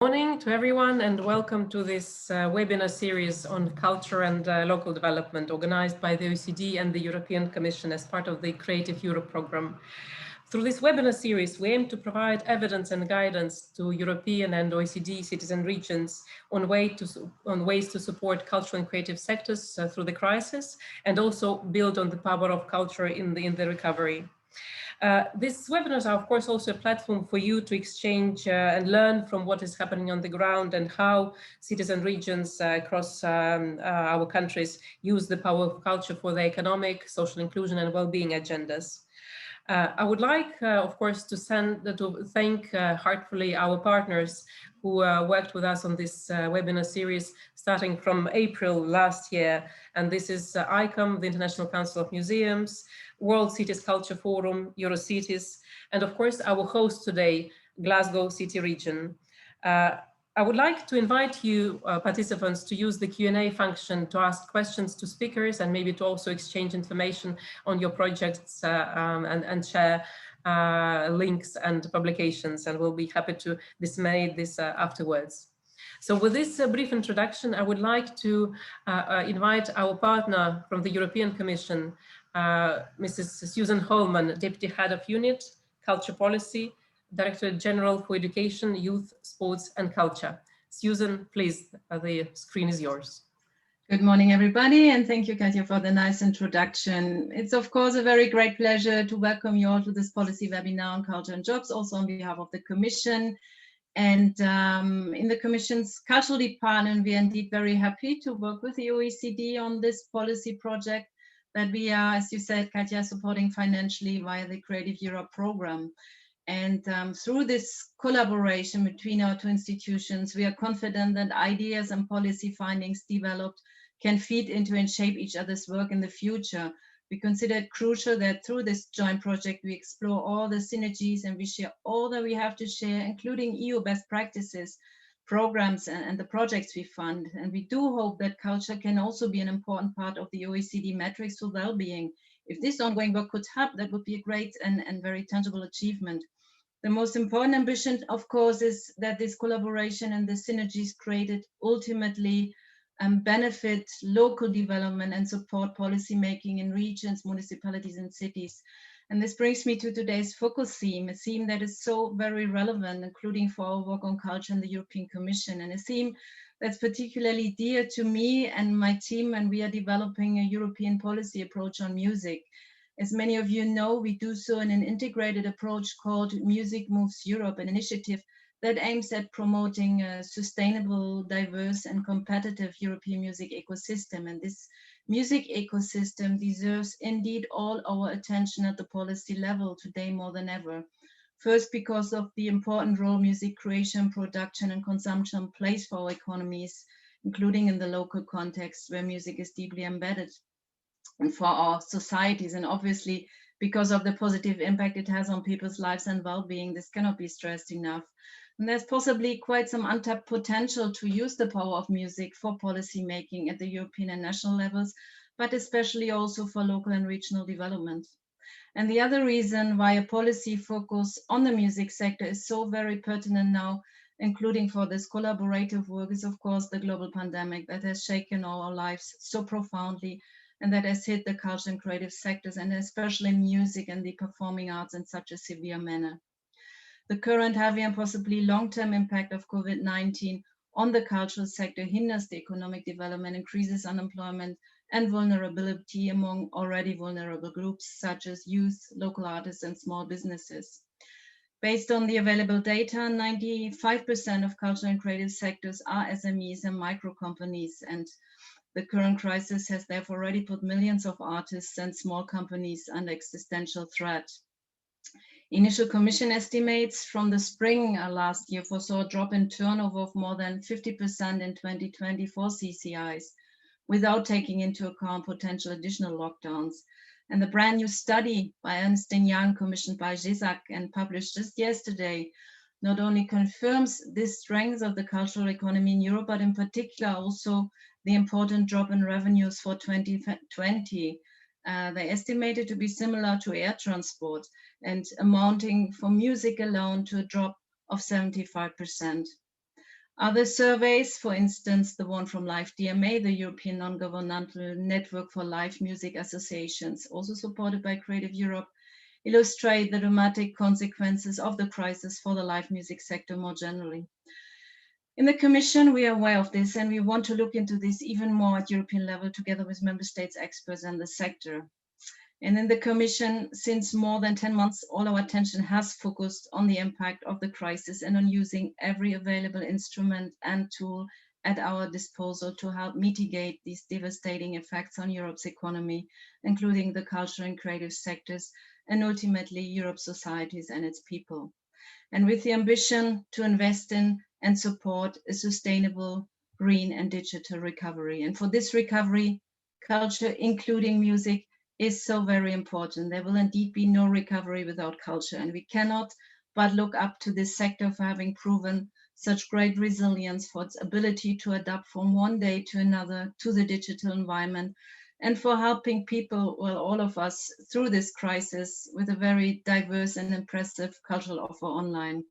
Morning to everyone and welcome to this webinar series on culture and local development organized by the OECD and the European Commission as part of the Creative Europe program. Through this webinar series, we aim to provide evidence and guidance to European and OECD citizen regions on ways to support cultural and creative sectors through the crisis and also build on the power of culture in the recovery. These webinars are, of course, also a platform for you to exchange and learn from what is happening on the ground and how citizen regions across our countries use the power of culture for their economic, social inclusion and well-being agendas. I would like, of course, to thank heartfully our partners who worked with us on this webinar series starting from April last year. And this is ICOM, the International Council of Museums, World Cities Culture Forum, Eurocities, and of course, our host today, Glasgow City Region. I would like to invite you participants to use the Q&A function to ask questions to speakers and maybe to also exchange information on your projects and share links and publications, and we'll be happy to disseminate this afterwards. So with this brief introduction, I would like to invite our partner from the European Commission, Mrs. Susan Holman, Deputy Head of Unit, Culture Policy, Director General for Education, Youth, Sports and Culture. Susan, please, the screen is yours. Good morning, everybody, and thank you, Katja, for the nice introduction. It's, of course, a very great pleasure to welcome you all to this policy webinar on culture and jobs, also on behalf of the Commission. And in the Commission's Cultural Department, we are indeed very happy to work with the OECD on this policy project that we are, as you said, Katja, supporting financially via the Creative Europe program. And through this collaboration between our two institutions, we are confident that ideas and policy findings developed can feed into and shape each other's work in the future. We consider it crucial that through this joint project, we explore all the synergies and we share all that we have to share, including EU best practices, programs, and the projects we fund. And we do hope that culture can also be an important part of the OECD metrics for well-being. If this ongoing work could help, that would be a great and very tangible achievement. The most important ambition, of course, is that this collaboration and the synergies created ultimately benefit local development and support policy making in regions, municipalities, and cities. And this brings me to today's focus theme, a theme that is so very relevant, including for our work on culture and the European Commission, and a theme that's particularly dear to me and my team, and we are developing a European policy approach on music. As many of you know, we do so in an integrated approach called Music Moves Europe, an initiative that aims at promoting a sustainable, diverse, and competitive European music ecosystem. And this music ecosystem deserves indeed all our attention at the policy level today more than ever. First, because of the important role music creation, production, and consumption plays for our economies, including in the local context where music is deeply embedded, and for our societies, and obviously because of the positive impact it has on people's lives and well-being. This cannot be stressed enough. And there's possibly quite some untapped potential to use the power of music for policy making at the European and national levels, but especially also for local and regional development. And the other reason why a policy focus on the music sector is so very pertinent now, including for this collaborative work, is of course the global pandemic that has shaken our lives so profoundly and that has hit the culture and creative sectors, and especially music and the performing arts in such a severe manner. The current heavy and possibly long-term impact of COVID-19 on the cultural sector hinders the economic development, increases unemployment and vulnerability among already vulnerable groups such as youth, local artists, and small businesses. Based on the available data, 95% of cultural and creative sectors are SMEs and micro companies, and the current crisis has therefore already put millions of artists and small companies under existential threat. Initial Commission estimates from the spring last year foresaw a drop in turnover of more than 50% in 2020 for CCIs, without taking into account potential additional lockdowns. And the brand new study by Ernst & Young, commissioned by GESAC and published just yesterday, not only confirms the strength of the cultural economy in Europe, but in particular also the important drop in revenues for 2020. They estimated to be similar to air transport and amounting for music alone to a drop of 75%. Other surveys, for instance, the one from Live DMA, the European Non-Governmental Network for Live Music Associations, also supported by Creative Europe, illustrate the dramatic consequences of the crisis for the live music sector more generally. In the Commission, we are aware of this, and we want to look into this even more at European level together with Member States experts and the sector. And in the Commission, since more than 10 months, all our attention has focused on the impact of the crisis and on using every available instrument and tool at our disposal to help mitigate these devastating effects on Europe's economy, including the cultural and creative sectors, and ultimately Europe's societies and its people. And with the ambition to invest in and support a sustainable, green and digital recovery. And for this recovery, culture, including music, is so very important. There will indeed be no recovery without culture, and we cannot but look up to this sector for having proven such great resilience, for its ability to adapt from one day to another to the digital environment, and for helping people, well, all of us, through this crisis with a very diverse and impressive cultural offer online.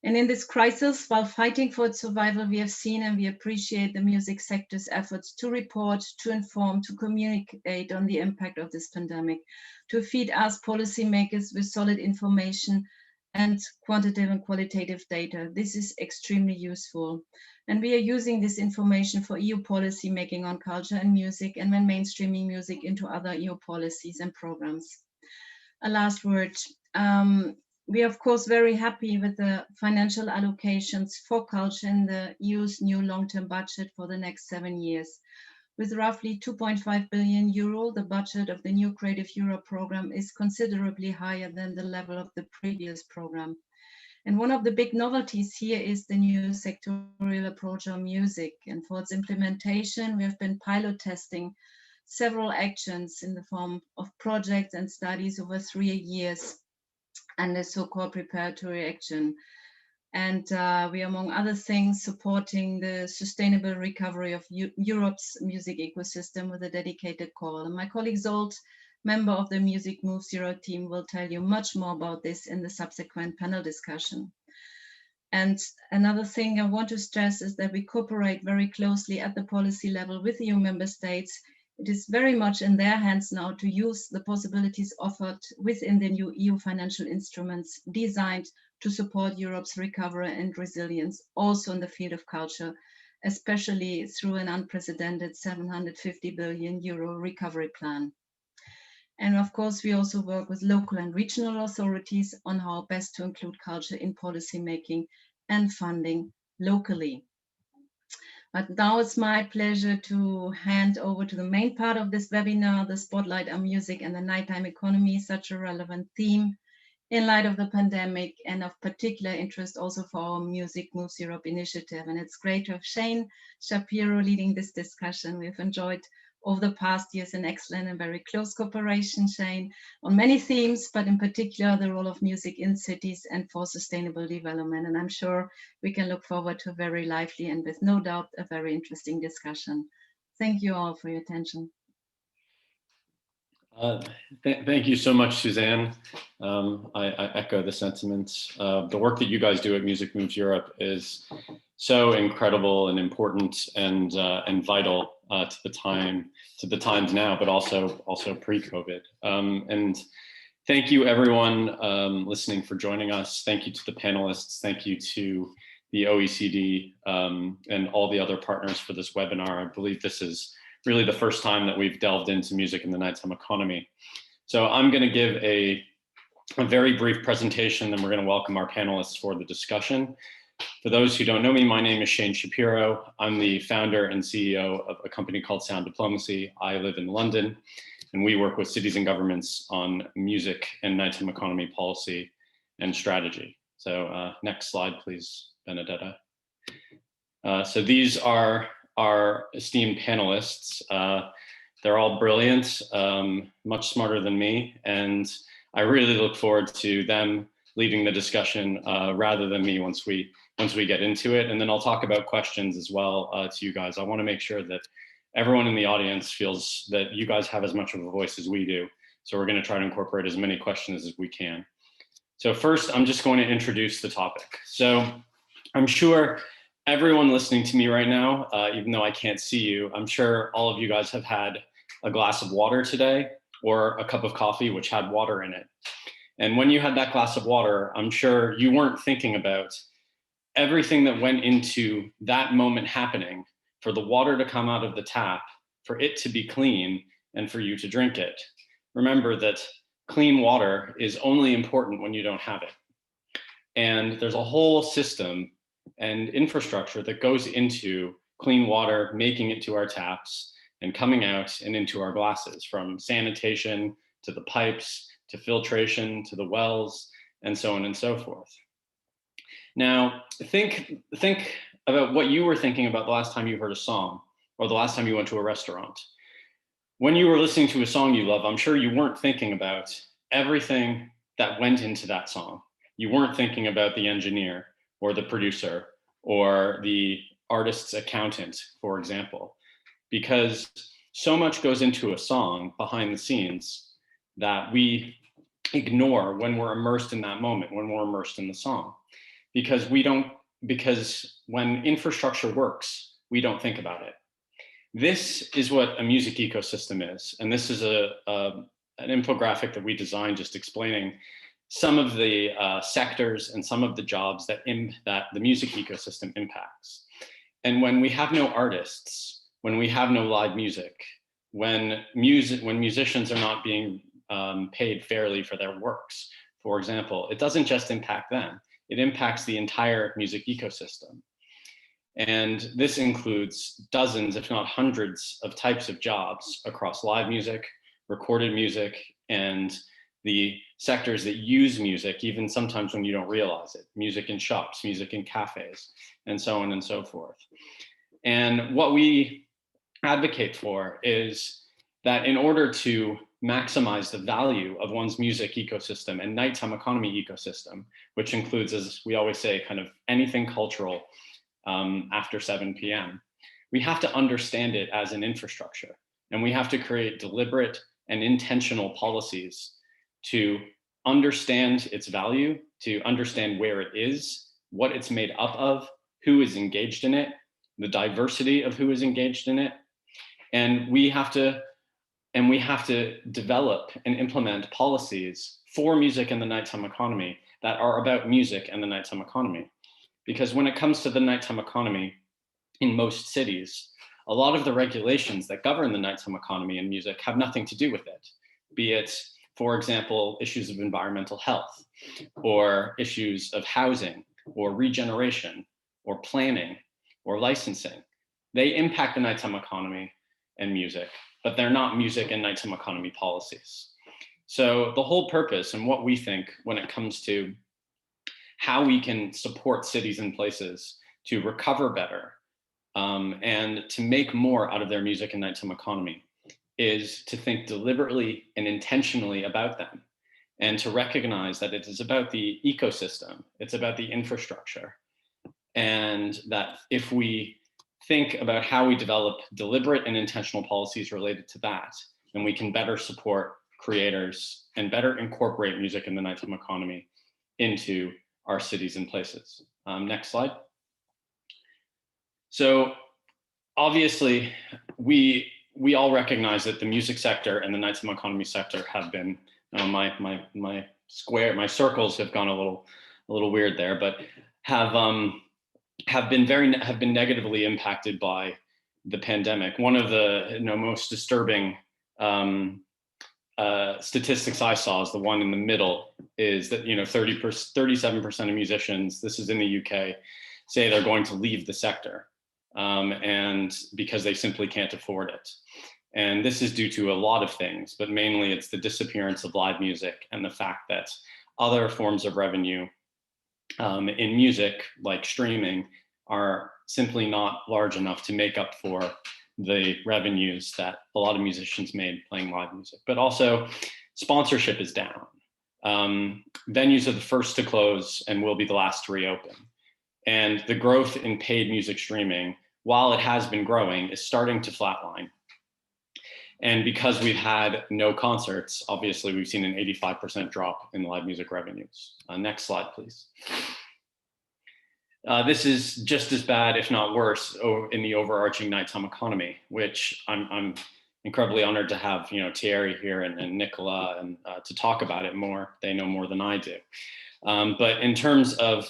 And in this crisis, while fighting for its survival, we have seen and we appreciate the music sector's efforts to report, to inform, to communicate on the impact of this pandemic, to feed us policymakers with solid information and quantitative and qualitative data. This is extremely useful. And we are using this information for EU policy making on culture and music, and when mainstreaming music into other EU policies and programs. A last word. We are, of course, very happy with the financial allocations for culture in the EU's new long-term budget for the next 7 years. With roughly 2.5 billion euro, the budget of the new Creative Europe program is considerably higher than the level of the previous program. And one of the big novelties here is the new sectorial approach on music. And for its implementation, we have been pilot testing several actions in the form of projects and studies over 3 years, and the so-called preparatory action. And we, among other things, supporting the sustainable recovery of Europe's music ecosystem with a dedicated call. And my colleague Zolt, member of the Music Moves Europe team, will tell you much more about this in the subsequent panel discussion. And another thing I want to stress is that we cooperate very closely at the policy level with EU member states. It is very much in their hands now to use the possibilities offered within the new EU financial instruments designed to support Europe's recovery and resilience, also in the field of culture, especially through an unprecedented 750 billion euro recovery plan. And of course, we also work with local and regional authorities on how best to include culture in policy making and funding locally. But now it's my pleasure to hand over to the main part of this webinar, the spotlight on music and the nighttime economy, such a relevant theme in light of the pandemic and of particular interest also for our Music Moves Europe initiative. And it's great to have Shane Shapiro leading this discussion. We've enjoyed over the past years an excellent and very close cooperation, Shane, on many themes, but in particular the role of music in cities and for sustainable development. And I'm sure we can look forward to a very lively and with no doubt a very interesting discussion. Thank you all for your attention. Thank you so much, Suzanne. I echo the sentiments. The work that you guys do at Music Moves Europe is so incredible and important and vital to the times now, but also pre-COVID. And thank you, everyone listening, for joining us. Thank you to the panelists. Thank you to the OECD and all the other partners for this webinar. I believe this is really the first time that we've delved into music in the nighttime economy. So I'm going to give a very brief presentation, then we're going to welcome our panelists for the discussion. For those who don't know me, my name is Shane Shapiro. I'm the founder and CEO of a company called Sound Diplomacy. I live in London, and we work with cities and governments on music and nighttime economy policy and strategy. So next slide, please, Benedetta. So these are our esteemed panelists. They're all brilliant, much smarter than me, and I really look forward to them leading the discussion rather than me once we get into it. And then I'll talk about questions as well to you guys. I want to make sure that everyone in the audience feels that you guys have as much of a voice as we do. So we're going to try to incorporate as many questions as we can. So first, I'm just going to introduce the topic. So I'm sure everyone listening to me right now, even though I can't see you, I'm sure all of you guys have had a glass of water today or a cup of coffee which had water in it. And when you had that glass of water, I'm sure you weren't thinking about everything that went into that moment happening for the water to come out of the tap, for it to be clean, and for you to drink it. Remember that clean water is only important when you don't have it. And there's a whole system and infrastructure that goes into clean water, making it to our taps and coming out and into our glasses, from sanitation to the pipes, to filtration, to the wells, and so on and so forth. Now, think about what you were thinking about the last time you heard a song, or the last time you went to a restaurant. When you were listening to a song you love, I'm sure you weren't thinking about everything that went into that song. You weren't thinking about the engineer or the producer or the artist's accountant, for example, because so much goes into a song behind the scenes that we ignore when we're immersed in that moment, when we're immersed in the song. Because when infrastructure works, we don't think about it. This is what a music ecosystem is. And this is an infographic that we designed just explaining some of the sectors and some of the jobs that the music ecosystem impacts. And when we have no artists, when we have no live music, when musicians are not being paid fairly for their works, for example, it doesn't just impact them, it impacts the entire music ecosystem. And this includes dozens, if not hundreds, of types of jobs across live music, recorded music, and the sectors that use music, even sometimes when you don't realize it, music in shops, music in cafes, and so on and so forth. And what we advocate for is that in order to maximize the value of one's music ecosystem and nighttime economy ecosystem, which includes, as we always say, kind of anything cultural after 7 p.m., we have to understand it as an infrastructure. And we have to create deliberate and intentional policies to understand its value, to understand where it is, what it's made up of, who is engaged in it, the diversity of who is engaged in it. And we have to develop and implement policies for music and the nighttime economy that are about music and the nighttime economy. Because when it comes to the nighttime economy in most cities, a lot of the regulations that govern the nighttime economy and music have nothing to do with it. Be it, for example, issues of environmental health, or issues of housing, or regeneration, or planning, or licensing. They impact the nighttime economy and music, but they're not music and nighttime economy policies. So the whole purpose and what we think when it comes to how we can support cities and places to recover better and to make more out of their music and nighttime economy is to think deliberately and intentionally about them, and to recognize that it is about the ecosystem, it's about the infrastructure, and that if we think about how we develop deliberate and intentional policies related to that, then we can better support creators and better incorporate music in the nighttime economy into our cities and places. Next slide. So obviously, we all recognize that the music sector and the nighttime economy sector have been, my circles have gone a little weird there, but have been negatively impacted by the pandemic. One of the most disturbing statistics I saw is the one in the middle, is that 37% of musicians, this is in the UK, say they're going to leave the sector, and because they simply can't afford it. And this is due to a lot of things, but mainly it's the disappearance of live music and the fact that other forms of revenue in music, like streaming, are simply not large enough to make up for the revenues that a lot of musicians made playing live music. But also, sponsorship is down. Venues are the first to close and will be the last to reopen. And the growth in paid music streaming, while it has been growing, is starting to flatline. And because we've had no concerts, obviously we've seen an 85% drop in live music revenues. Next slide, please. This is just as bad, if not worse, in the overarching nighttime economy, which I'm incredibly honored to have, Thierry here and Nicola and to talk about it more. They know more than I do. But in terms of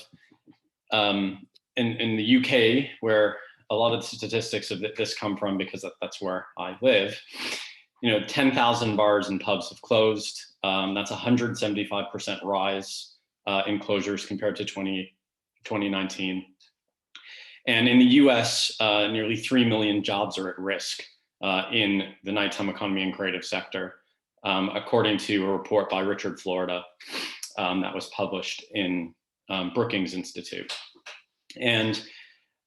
in the UK, where a lot of the statistics of this come from, because that's where I live, 10,000 bars and pubs have closed. That's 175% rise in closures compared to 2019. And in the US, nearly 3 million jobs are at risk in the nighttime economy and creative sector, according to a report by Richard Florida that was published in Brookings Institute. And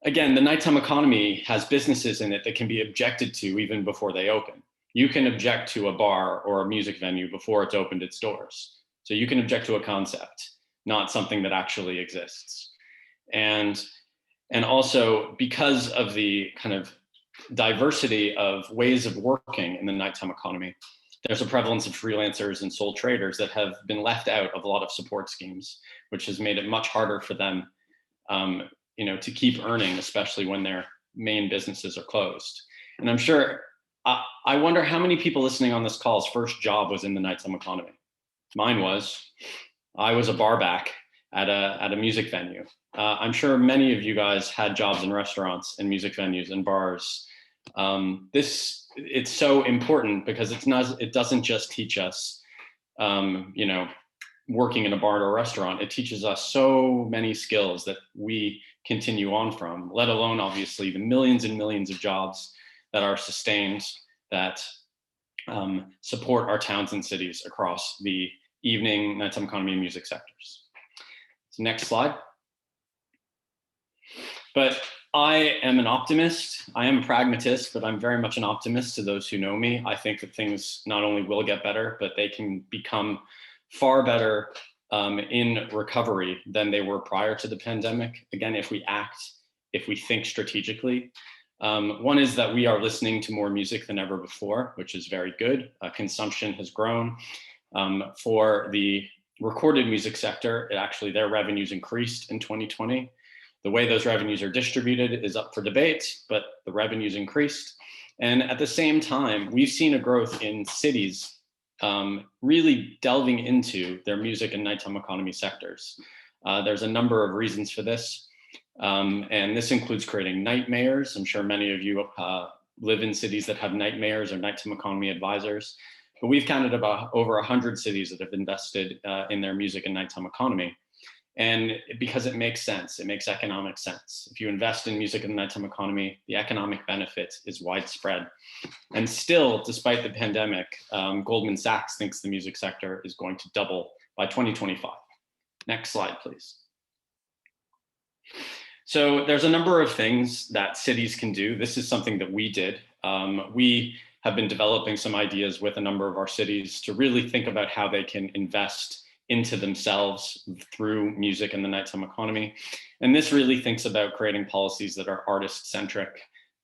again, the nighttime economy has businesses in it that can be objected to even before they open. You can object to a bar or a music venue before it's opened its doors. So you can object to a concept, not something that actually exists. And also, because of the kind of diversity of ways of working in the nighttime economy, there's a prevalence of freelancers and sole traders that have been left out of a lot of support schemes, which has made it much harder for them to keep earning, especially when their main businesses are closed. And I'm sure, I wonder how many people listening on this call's first job was in the nighttime economy. Mine was. I was a barback at a music venue. I'm sure many of you guys had jobs in restaurants and music venues and bars. It's so important because it doesn't just teach us, working in a bar or a restaurant. It teaches us so many skills that we continue on from, let alone obviously the millions and millions of jobs that are sustained that support our towns and cities across the evening, nighttime economy, and music sectors. So next slide. But I am an optimist. I am a pragmatist, but I'm very much an optimist to those who know me. I think that things not only will get better, but they can become far better in recovery than they were prior to the pandemic. Again, if we act, if we think strategically. One is that we are listening to more music than ever before, which is very good. Consumption has grown. For the recorded music sector, their revenues increased in 2020. The way those revenues are distributed is up for debate, but the revenues increased. And at the same time, we've seen a growth in cities really delving into their music and nighttime economy sectors. There's a number of reasons for this. And this includes creating night mayors. I'm sure many of you live in cities that have night mayors or nighttime economy advisors. But we've counted about over 100 cities that have invested in their music and nighttime economy. And because it makes sense, it makes economic sense. If you invest in music and nighttime economy, the economic benefit is widespread. And still, despite the pandemic, Goldman Sachs thinks the music sector is going to double by 2025. Next slide, please. So there's a number of things that cities can do. This is something that we did. We have been developing some ideas with a number of our cities to really think about how they can invest into themselves through music and the nighttime economy. And this really thinks about creating policies that are artist-centric,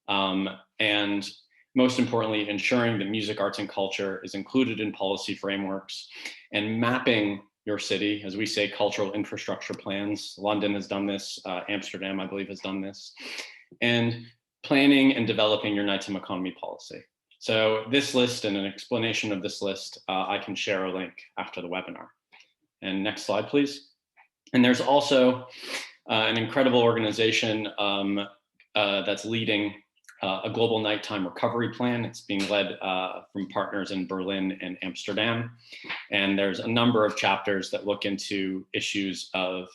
and most importantly, ensuring that music, arts, and culture is included in policy frameworks and mapping your city, as we say, cultural infrastructure plans. London has done this, Amsterdam, I believe, has done this, and planning and developing your nighttime economy policy. So this list and an explanation of this list, I can share a link after the webinar. And next slide, please. And there's also an incredible organization that's leading a global nighttime recovery plan. It's being led from partners in Berlin and Amsterdam. And there's a number of chapters that look into issues of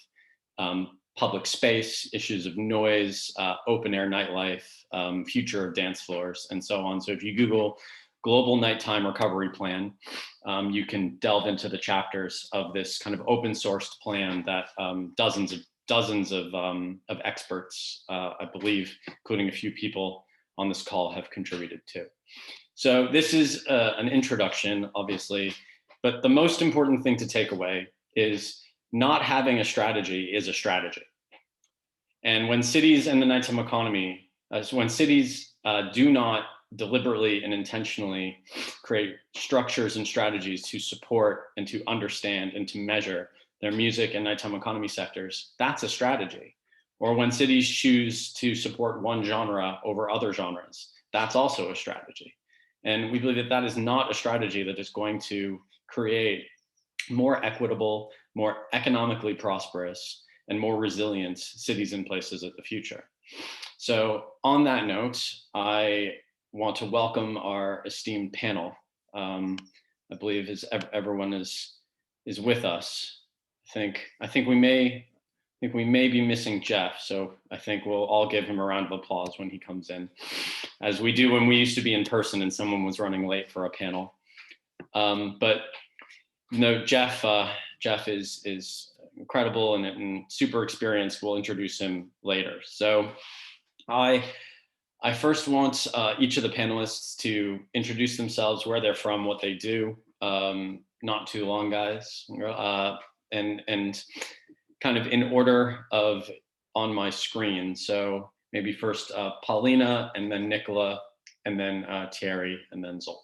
public space, issues of noise, open air nightlife, future of dance floors, and so on. So if you Google Global Nighttime Recovery Plan, you can delve into the chapters of this kind of open sourced plan that dozens of experts, I believe, including a few people on this call, have contributed to. So this is an introduction, obviously, but the most important thing to take away is not having a strategy is a strategy. And when cities and the nighttime economy, when cities do not deliberately and intentionally create structures and strategies to support and to understand and to measure their music and nighttime economy sectors, that's a strategy. or when cities choose to support one genre over other genres. That's also a strategy. And we believe that that is not a strategy that is going to create more equitable, more economically prosperous, and more resilient cities and places of the future. So on that note, I want to welcome our esteemed panel. I believe everyone is with us. I think we may be missing Jeff, so I think we'll all give him a round of applause when he comes in, as we do when we used to be in person and someone was running late for a panel. But no, Jeff is incredible and super experienced. We'll introduce him later. So I first want each of the panelists to introduce themselves, where they're from, what they do. Not too long, guys, and kind of in order of on my screen. So maybe first Paulina, and then Nicola, and then Thierry, and then Zolt.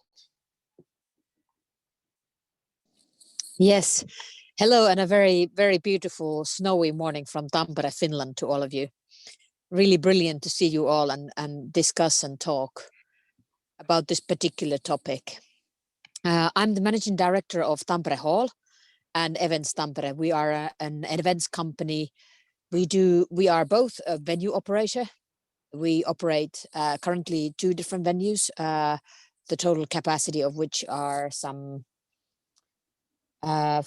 Yes, hello, and a very, very beautiful snowy morning from Tampere, Finland to all of you. Really brilliant to see you all and discuss and talk about this particular topic. I'm the managing director of Tampere Hall and Events Tampere. We are an events company. We are both a venue operator. We operate currently 2 different venues, the total capacity of which are some a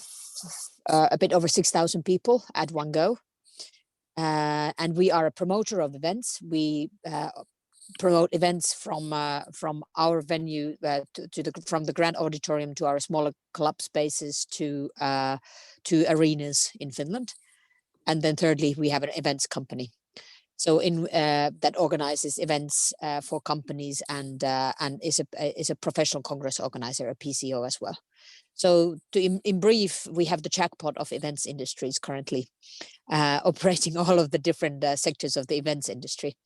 bit over 6,000 people at one go. And we are a promoter of events. We promote events from our venue from the grand auditorium to our smaller club spaces to arenas in Finland. And then thirdly, we have an events company. So that organizes events for companies and is a professional congress organizer, a PCO as well. So in brief, we have the jackpot of events industries currently operating all of the different sectors of the events industry.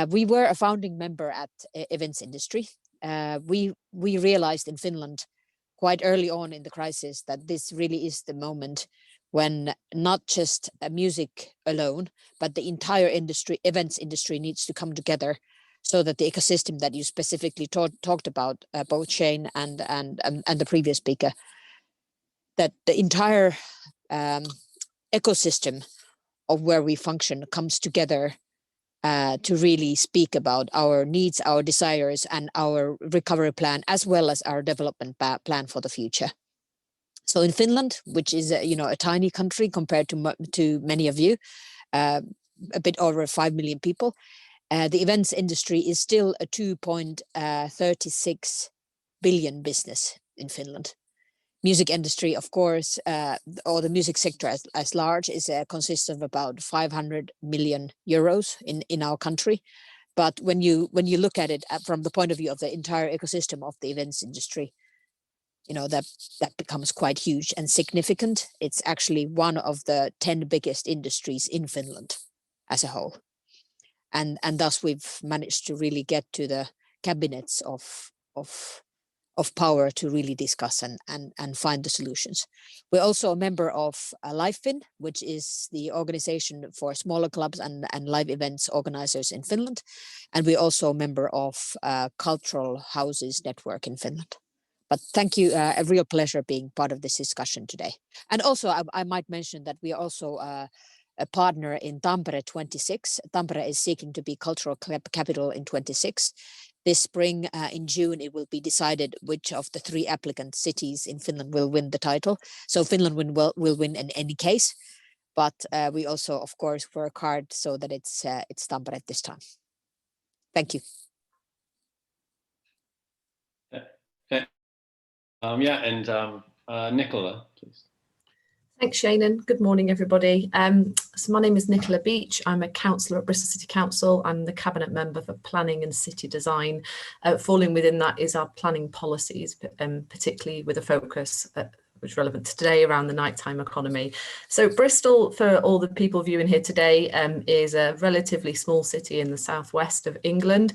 We were a founding member at events industry. We realized in Finland quite early on in the crisis that this really is the moment when not just music alone, but the entire industry, events industry, needs to come together so that the ecosystem that you specifically talked about, both Shane and the previous speaker, that the entire ecosystem of where we function comes together to really speak about our needs, our desires, and our recovery plan, as well as our development plan for the future. So in Finland, which is a tiny country compared to many of you, a bit over 5 million people, the events industry is still a 2.36 billion business in Finland. Music industry, of course, or the music sector as large consists of about 500 million euros in our country. But when you look at it from the point of view of the entire ecosystem of the events industry, that becomes quite huge and significant. It's actually one of the 10 biggest industries in Finland as a whole. And thus we've managed to really get to the cabinets of power to really discuss and find the solutions. We're also a member of LiveFin, which is the organization for smaller clubs and live events organizers in Finland. And we're also a member of Cultural Houses Network in Finland. But thank you, a real pleasure being part of this discussion today. And also I might mention that we are also a partner in Tampere 26. Tampere is seeking to be cultural capital in 26. This spring, in June, it will be decided which of the 3 applicant cities in Finland will win the title. So Finland will win in any case, but we also, of course, work hard so that it's Tampere at this time. Thank you. Nicola, please. Thanks, Shane, and good morning, everybody. So my name is Nicola Beach. I'm a councillor at Bristol City Council. I'm the cabinet member for planning and city design. Falling within that is our planning policies, particularly with a focus which is relevant to today around the nighttime economy. So Bristol, for all the people viewing here today, is a relatively small city in the southwest of England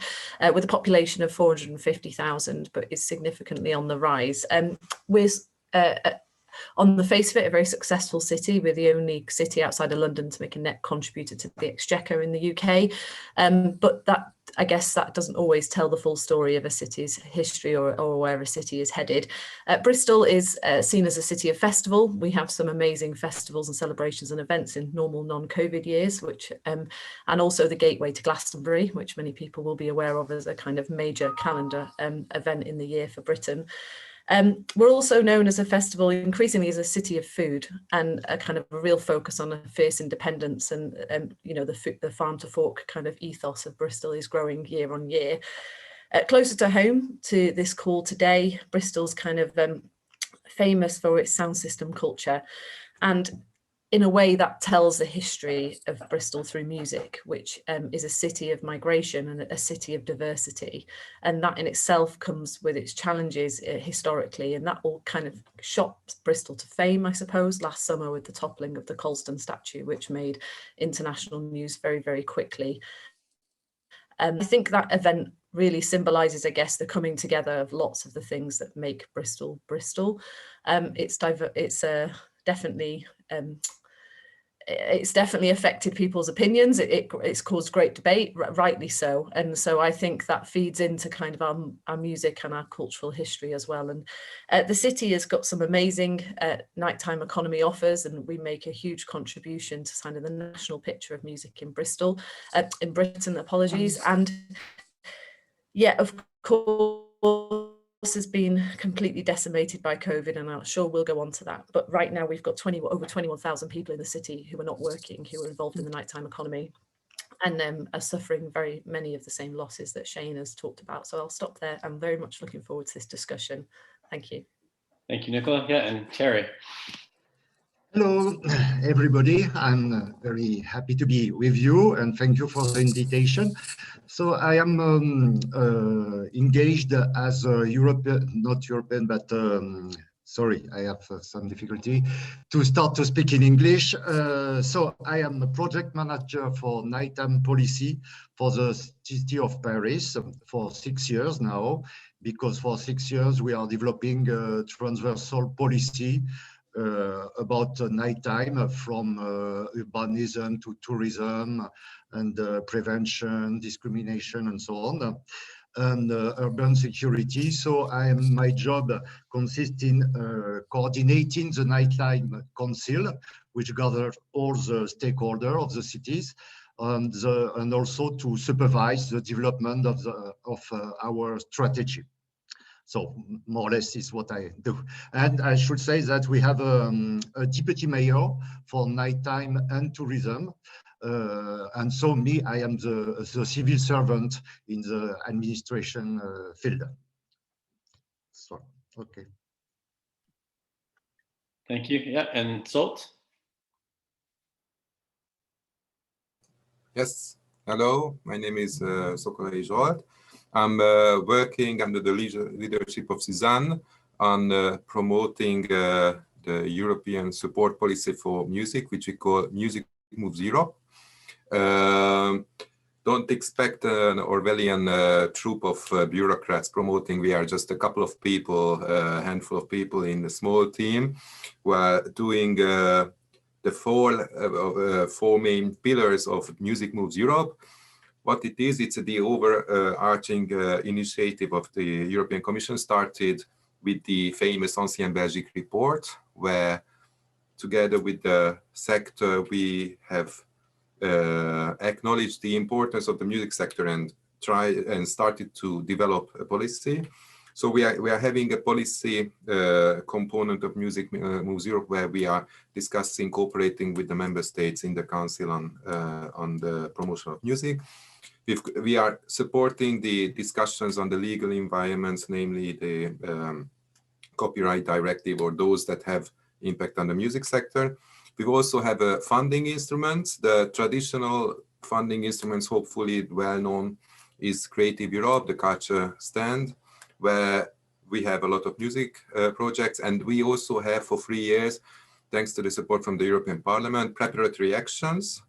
with a population of 450,000, but is significantly on the rise. on the face of it, a very successful city. We're the only city outside of London to make a net contributor to the Exchequer in the UK. But that, I guess, that doesn't always tell the full story of a city's history or where a city is headed. Bristol is seen as a city of festival. We have some amazing festivals and celebrations and events in normal non-COVID years, which and also the gateway to Glastonbury, which many people will be aware of as a kind of major calendar event in the year for Britain. We're also known as a festival increasingly as a city of food, and a kind of a real focus on a fierce independence, and you know, the farm to fork kind of ethos of Bristol is growing year on year. Closer to home to this call today, Bristol's kind of famous for its sound system culture, and in a way that tells the history of Bristol through music, which is a city of migration and a city of diversity. And that in itself comes with its challenges historically, and that all kind of shot Bristol to fame, I suppose, last summer with the toppling of the Colston statue, which made international news very, very quickly. I think that event really symbolises, I guess, the coming together of lots of the things that make Bristol Bristol. It's definitely affected people's opinions. It's caused great debate, rightly so. And so I think that feeds into kind of our music and our cultural history as well. And the city has got some amazing nighttime economy offers, and we make a huge contribution to kind of the national picture of music in Bristol, in Britain, apologies. And yeah, of course, has been completely decimated by COVID, and I'm sure we'll go on to that. But right now we've got over 21,000 people in the city who are not working, who are involved in the nighttime economy, and are suffering very many of the same losses that Shane has talked about. So I'll stop there. I'm very much looking forward to this discussion. Thank you. Thank you, Nicola. Yeah, and Terry. Hello, everybody. I'm very happy to be with you, and thank you for the invitation. So I am engaged as a sorry, I have some difficulty to start to speak in English. So I am a project manager for nighttime policy for the city of Paris for 6 years now, because for 6 years we are developing a transversal policy about nighttime, from urbanism to tourism and prevention, discrimination, and so on, and urban security. So my job consists in coordinating the Nighttime Council, which gathers all the stakeholders of the cities, and also to supervise the development of our strategy. So more or less is what I do. And I should say that we have a deputy mayor for nighttime and tourism. And so I am the civil servant in the administration field. So, okay. Thank you. Yeah, and Salt. Yes, hello, my name is Sokolai Zsolt. I'm working under the leadership of Suzanne on promoting the European support policy for music, which we call Music Moves Europe. Don't expect an Orwellian troop of bureaucrats promoting. We are just a couple of people, a handful of people in a small team who are doing the four main pillars of Music Moves Europe. What it is, it's the overarching initiative of the European Commission, started with the famous Ancien Belgique report, where together with the sector, we have acknowledged the importance of the music sector and started to develop a policy. So we are having a policy component of Music Moves Europe, where we are discussing, cooperating with the member states in the council on the promotion of music. We are supporting the discussions on the legal environments, namely the copyright directive, or those that have impact on the music sector. We also have a funding instruments. The traditional funding instruments, hopefully well known, is Creative Europe, the culture stand, where we have a lot of music projects. And we also have for 3 years, thanks to the support from the European Parliament, preparatory actions,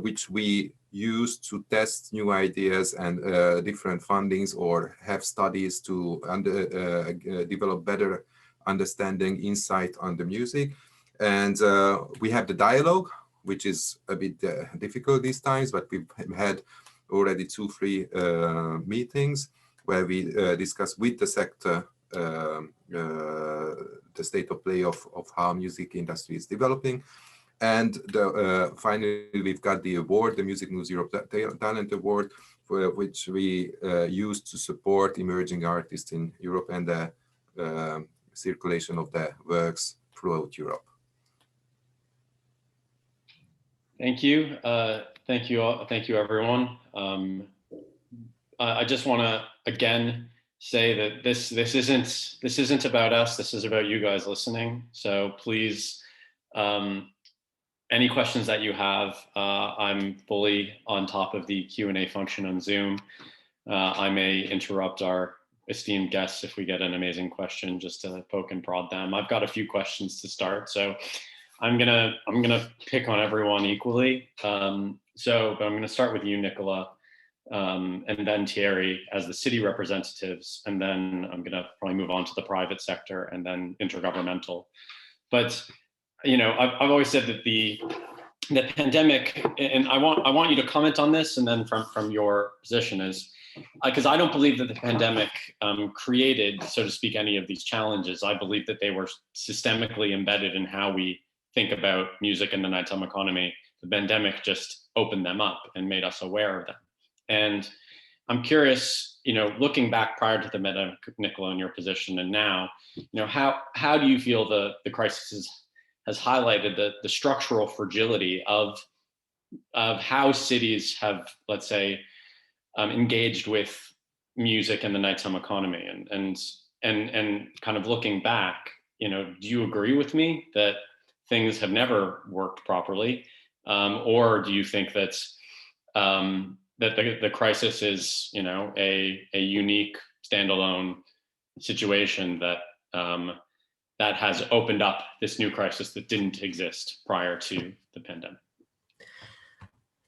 which we use to test new ideas and different fundings, or have studies to develop better understanding, insight on the music. And we have the dialogue, which is a bit difficult these times, but we've had already 2-3 meetings where we discuss with the sector the state of play of how music industry is developing. And finally, we've got the award, the Music Moves Europe Talent Award, which we use to support emerging artists in Europe and the circulation of their works throughout Europe. Thank you. Thank you all. Thank you, everyone. I just want to again say that this isn't about us. This is about you guys listening. So please, any questions that you have, I'm fully on top of the Q&A function on Zoom. I may interrupt our esteemed guests if we get an amazing question, just to poke and prod them. I've got a few questions to start, so I'm gonna pick on everyone equally. But I'm gonna start with you, Nicola, and then Thierry as the city representatives, and then I'm gonna probably move on to the private sector and then intergovernmental. But you know, I've always said that the pandemic, and I want you to comment on this, and then from your position is, because I don't believe that the pandemic created, so to speak, any of these challenges. I believe that they were systemically embedded in how we think about music and the nighttime economy. The pandemic just opened them up and made us aware of them. And I'm curious, you know, looking back prior to the pandemic, Nicola, in your position, and now, you know, how do you feel the crisis has highlighted the structural fragility of how cities have, let's say, engaged with music and the nighttime economy, and kind of looking back, you know, do you agree with me that things have never worked properly, or do you think that that the crisis is, you know, a unique standalone situation that that has opened up this new crisis that didn't exist prior to the pandemic?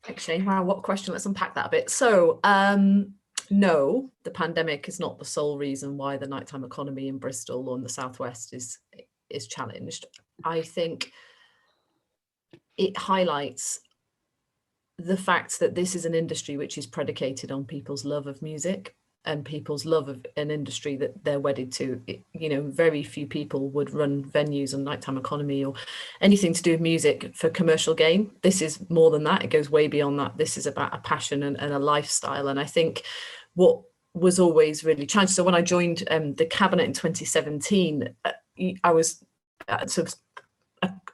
Thanks, Shane. Wow, what a question. Let's unpack that a bit. So, no, the pandemic is not the sole reason why the nighttime economy in Bristol or in the Southwest is challenged. I think it highlights the fact that this is an industry which is predicated on people's love of music and people's love of an industry that they're wedded to. You know, very few people would run venues and nighttime economy or anything to do with music for commercial gain. This is more than that. It goes way beyond that. This is about a passion and a lifestyle. And I think what was always really challenging. So when I joined the cabinet in 2017, I was sort of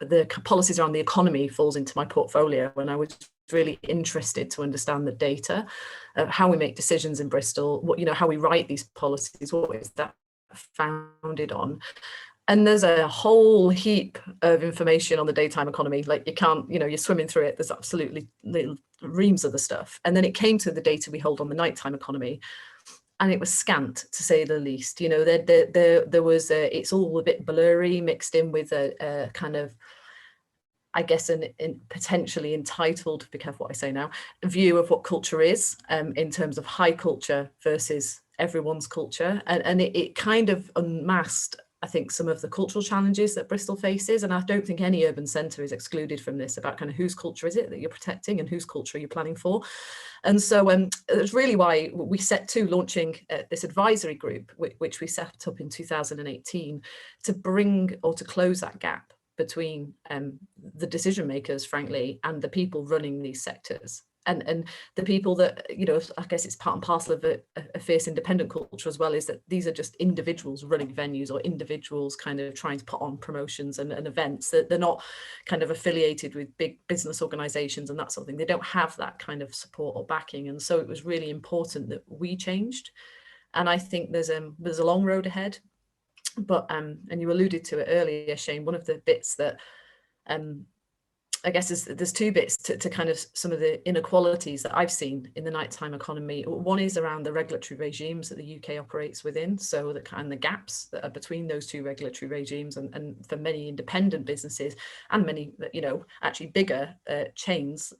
the policies around the economy falls into my portfolio, and I was really interested to understand the data of how we make decisions in Bristol, what, you know, how we write these policies, what is that founded on. And there's a whole heap of information on the daytime economy, like you can't, you know, you're swimming through it. There's absolutely little reams of the stuff. And then it came to the data we hold on the nighttime economy, and it was scant, to say the least. You know, there was it's all a bit blurry, mixed in with a kind of, I guess, an potentially entitled, be careful what I say now, view of what culture is, in terms of high culture versus everyone's culture. And it kind of unmasked, I think, some of the cultural challenges that Bristol faces. And I don't think any urban centre is excluded from this, about kind of whose culture is it that you're protecting and whose culture are you planning for. And so that's really why we set to launching this advisory group, which we set up in 2018 to bring or to close that gap between the decision makers, frankly, and the people running these sectors, and the people that, you know, I guess it's part and parcel of a fierce independent culture as well, is that these are just individuals running venues or individuals kind of trying to put on promotions and events, that they're not kind of affiliated with big business organizations and that sort of thing. They don't have that kind of support or backing. And so it was really important that we changed. And I think there's a long road ahead. But and you alluded to it earlier, Shane, one of the bits that I guess there's two bits to kind of some of the inequalities that I've seen in the nighttime economy. One is around the regulatory regimes that the UK operates within, so the kind of the gaps that are between those two regulatory regimes, and for many independent businesses and many, you know, actually bigger chains,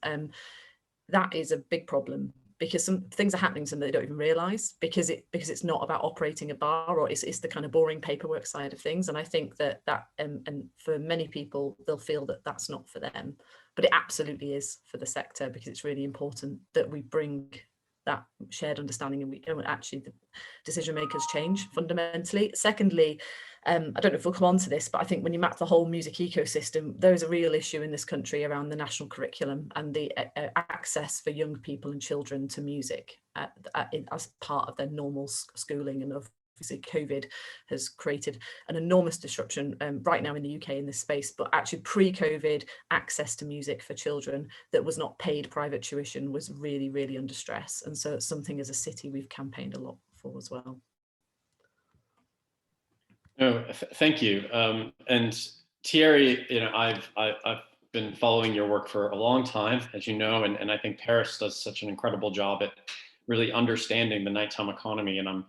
that is a big problem, because some things are happening to them that they don't even realize, because it's not about operating a bar, or it's the kind of boring paperwork side of things. And I think that and for many people, they'll feel that that's not for them, but it absolutely is for the sector, because it's really important that we bring that shared understanding, and actually the decision makers change fundamentally. Secondly, I don't know if we'll come on to this, but I think when you map the whole music ecosystem, there is a real issue in this country around the national curriculum and the access for young people and children to music as part of their normal schooling. And obviously COVID has created an enormous disruption right now in the UK in this space, but actually pre-COVID, access to music for children that was not paid private tuition was really, really under stress. And so it's something as a city we've campaigned a lot for as well. No, thank you. And Thierry, I've been following your work for a long time, as you know, and I think Paris does such an incredible job at really understanding the nighttime economy. And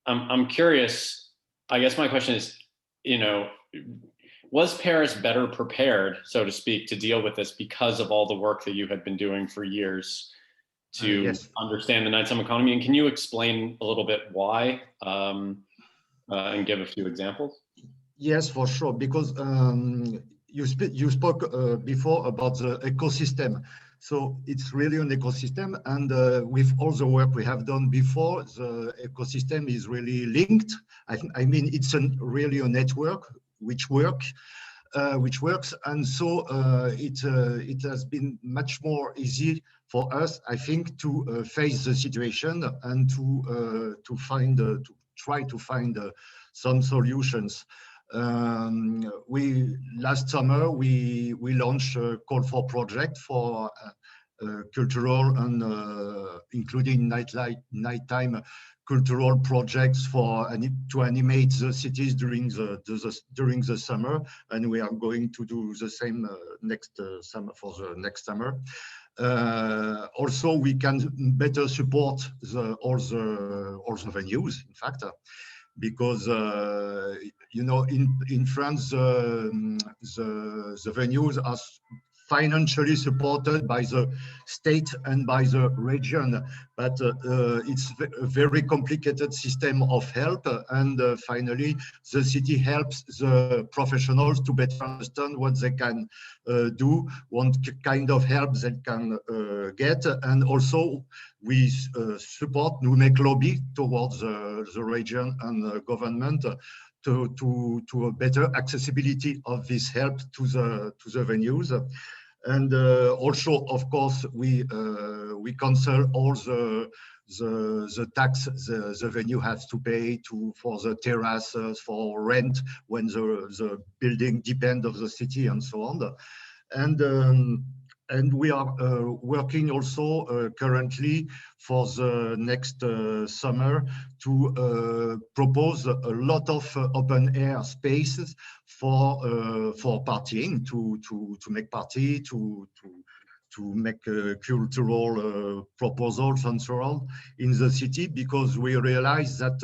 I'm curious, I guess my question is, was Paris better prepared, so to speak, to deal with this because of all the work that you had been doing for years to Yes. understand the nighttime economy? And can you explain a little bit why? And give a few examples? Yes, for sure, because you spoke before about the ecosystem. So it's really an ecosystem, and with all the work we have done before, the ecosystem is really linked. I mean, it's really a network which works, and so it has been much more easy for us, I think, to face the situation and to try to find some solutions. Last summer we launched a call for project for cultural and including nighttime cultural projects to animate the cities during the summer, and we are going to do the same next summer for the next summer. Also, we can better support all the venues, in fact, because in France the venues are financially supported by the state and by the region, but it's a very complicated system of help, and finally the city helps the professionals to better understand what they can do, what kind of help they can get, and also we make lobby towards the region and government to a better accessibility of this help to the venues. And also, of course, we cancel all the tax the venue has to pay for the terraces, for rent when the building depends of the city, and so on. And we are working also currently for the next summer to propose a lot of open air spaces for partying, to make party, to make cultural proposals and so on in the city, because we realize that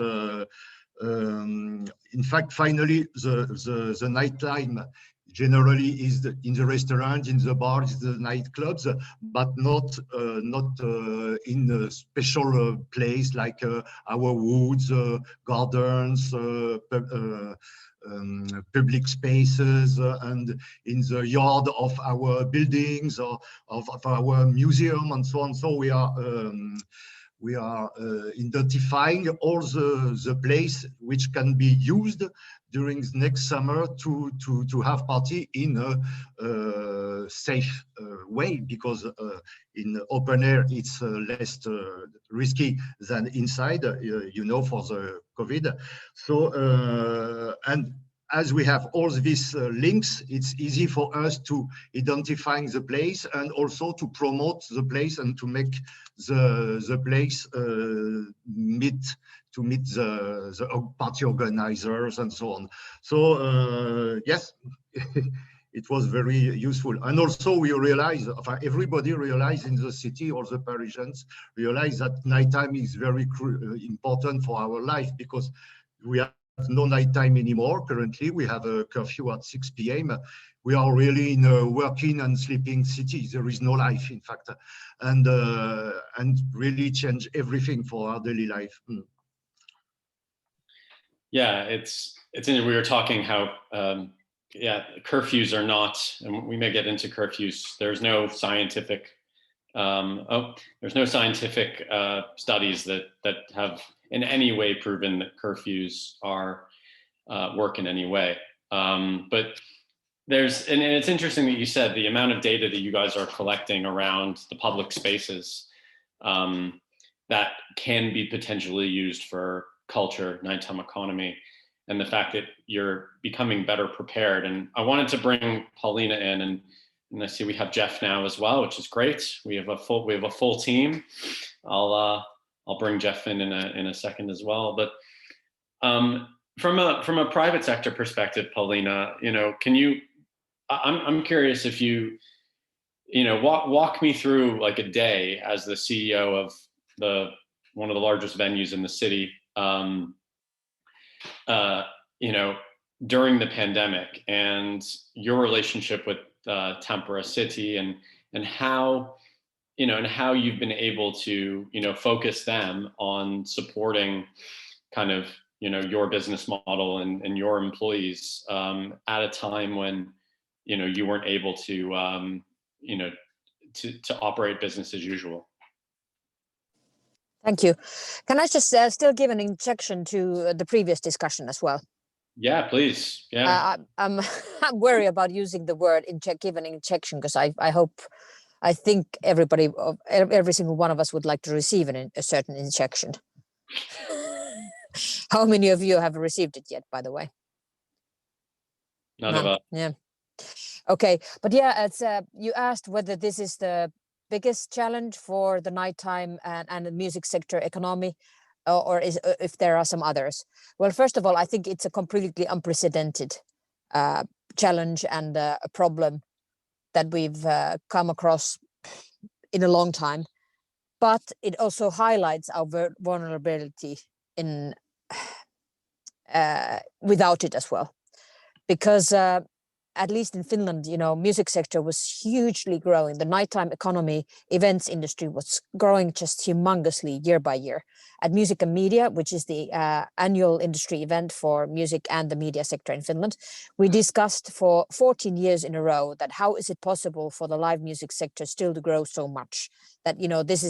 in fact, finally, the nighttime generally is in the restaurant, in the bars, the nightclubs, but not in a special place like our woods, gardens, public spaces, and in the yard of our buildings or of our museum and so on. So we are identifying all the place which can be used during the next summer to have party in a safe way, because in open air it's less risky than inside, for the COVID. So and as we have all these links, it's easy for us to identify the place and also to promote the place and to make the place meet the party organizers and so on. So yes, it was very useful. And also we realize, everybody realized in the city, all the Parisians realize that nighttime is very important for our life, because we have no nighttime anymore. Currently, we have a curfew at 6 p.m., we are really in a working and sleeping city. There is no life, in fact, and really change everything for our daily life. Yeah, it's we were talking how curfews are not, and we may get into curfews. There's no scientific studies that have in any way proven that curfews are work in any way. But and it's interesting that you said the amount of data that you guys are collecting around the public spaces that can be potentially used for culture, nighttime economy, and the fact that you're becoming better prepared. And I wanted to bring Paulina in, and I see we have Jeff now as well, which is great. We have a full team. I'll bring Jeff in a second as well. But from a private sector perspective, Paulina, can you? I'm curious if you walk me through like a day as the CEO of one of the largest venues in the city. During the pandemic, and your relationship with Tampere City, and how you've been able to focus them on supporting kind of your business model and your employees at a time when you weren't able to to operate business as usual. Thank you. Can I just still give an injection to the previous discussion as well? Yeah, please. Yeah. I'm worried about using the word give an injection, because I think every single one of us would like to receive a certain injection. How many of you have received it yet, by the way? None of us. Yeah. Okay, but yeah, it's you asked whether this is the biggest challenge for the nighttime and the music sector economy, or if there are some others. Well, first of all, I think it's a completely unprecedented challenge and a problem that we've come across in a long time. But it also highlights our vulnerability in without it as well, because at least in Finland, music sector was hugely growing. The nighttime economy, events industry was growing just humongously year by year. At Music and Media, which is the annual industry event for music and the media sector in Finland, we discussed for 14 years in a row that how is it possible for the live music sector still to grow so much, that this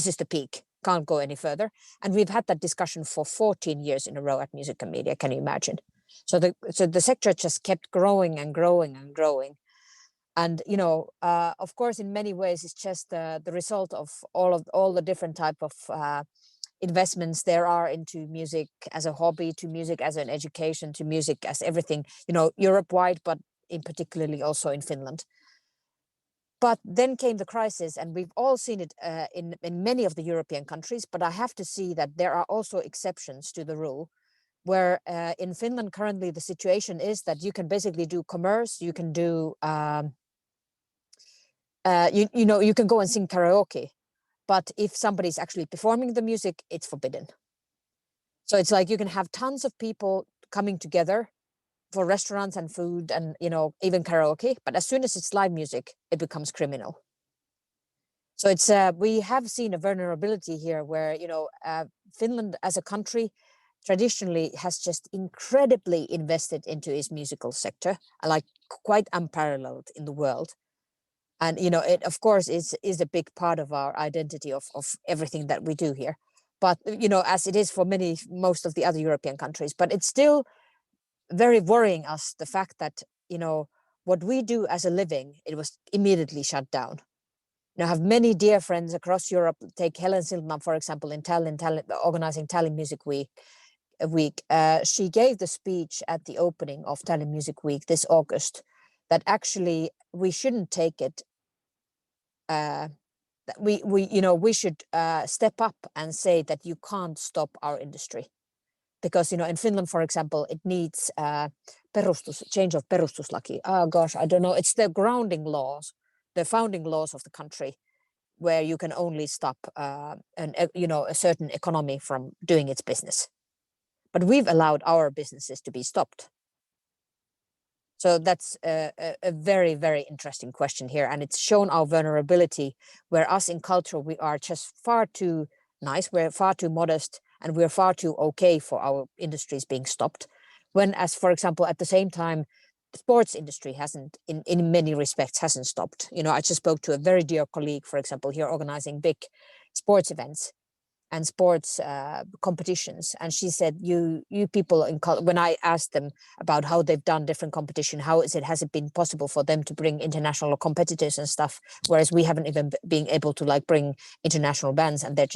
is the peak, can't go any further. And we've had that discussion for 14 years in a row at Music and Media. Can you imagine? So the sector just kept growing and growing and growing. And, of course, in many ways, it's just the result of all the different type of investments there are into music as a hobby, to music as an education, to music as everything, Europe-wide, but in particularly also in Finland. But then came the crisis, and we've all seen it in many of the European countries. But I have to see that there are also exceptions to the rule, where in Finland currently the situation is that you can basically do commerce, you can do you can go and sing karaoke, but if somebody's actually performing the music, it's forbidden. So it's like you can have tons of people coming together for restaurants and food and even karaoke, but as soon as it's live music, it becomes criminal. So it's we have seen a vulnerability here where Finland as a country traditionally has just incredibly invested into its musical sector, like quite unparalleled in the world. And, it, of course, is a big part of our identity of everything that we do here. But, as it is for most of the other European countries, but it's still very worrying us, the fact that, what we do as a living, it was immediately shut down. I have many dear friends across Europe. Take Helen Sildman, for example, in Tallinn, organizing Tallinn Music Week. She gave the speech at the opening of Tallinn Music Week this August that actually we shouldn't take it. That we should step up and say that you can't stop our industry, because in Finland, for example, it needs change of perustuslaki. Oh gosh, I don't know. It's the grounding laws, the founding laws of the country, where you can only stop a certain economy from doing its business. But we've allowed our businesses to be stopped. So that's a very, very interesting question here. And it's shown our vulnerability, where us in culture, we are just far too nice, we're far too modest, and we're far too okay for our industries being stopped. When, as for example, at the same time, the sports industry hasn't, in many respects, hasn't stopped. You know, I just spoke to a very dear colleague, for example, here organizing big sports events and sports competitions, and she said, "You people in when I asked them about how they've done different competition, has it been possible for them to bring international competitors and stuff, whereas we haven't even been able to like bring international bands?" And they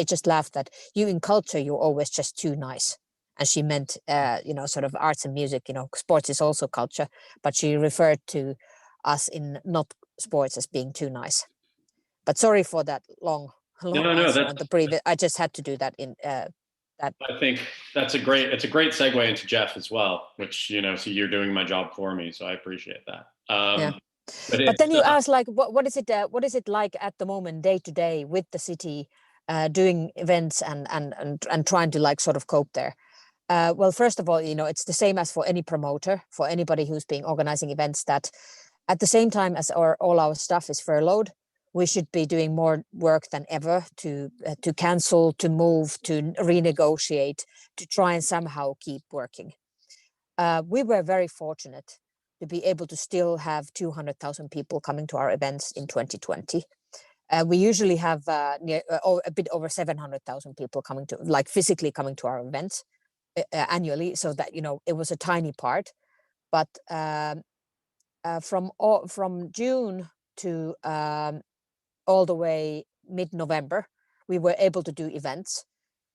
just laughed that you in culture, you're always just too nice. And she meant, you know, sort of arts and music. You know, sports is also culture, but she referred to us in not sports as being too nice. But sorry for that long answer on the previous. I just had to do that in that. I think it's a great segue into Jeff as well, which, you know, so you're doing my job for me, so I appreciate that. Yeah. But then you ask, like, what is it like at the moment, day to day, with the city doing events and trying to like sort of cope there? Well, first of all, you know, it's the same as for any promoter, for anybody who's been organizing events, that at the same time as all our staff is furloughed, we should be doing more work than ever to cancel, to move, to renegotiate, to try and somehow keep working. We were very fortunate to be able to still have 200,000 people coming to our events in 2020. We usually have a bit over 700,000 people coming to, like, physically coming to our events annually. So that, you know, it was a tiny part, but from June to all the way mid-November, we were able to do events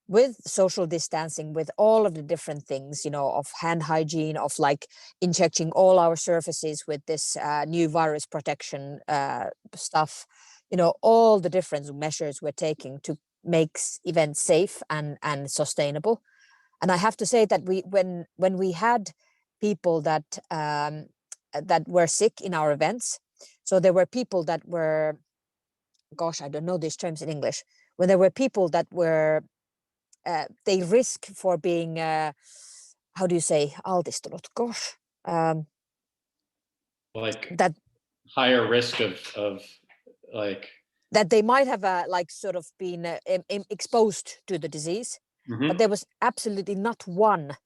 with social distancing, with all of the different things, you know, of hand hygiene, of like injecting all our surfaces with this new virus protection stuff, you know, all the different measures we're taking to make events safe and sustainable. And I have to say that when we had people that were sick in our events, so there were people that were, gosh, I don't know these terms in English, when there were people that were, they risk for being, how do you say, altistunut, gosh. Like that higher risk of like. That they might have like sort of been exposed to the disease, but there was absolutely not one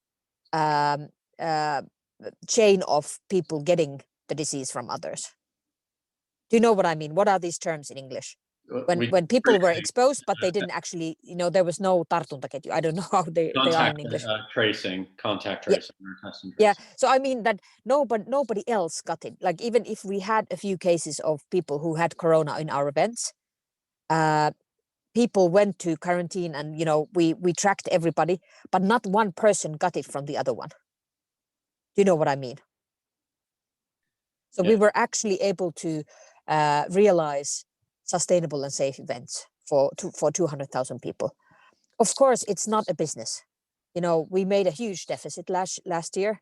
chain of people getting the disease from others. Do you know what I mean? What are these terms in English? When people were exposed, but they didn't actually, you know, there was no tartuntaketju. I don't know how they are in English. Contact tracing, or testing tracing. Yeah. So I mean that nobody else got it. Like, even if we had a few cases of people who had corona in our events, people went to quarantine, and, you know, we tracked everybody, but not one person got it from the other one. Do you know what I mean? So we were actually able to realize sustainable and safe events for 200,000 people. Of course, it's not a business. You know, we made a huge deficit last year.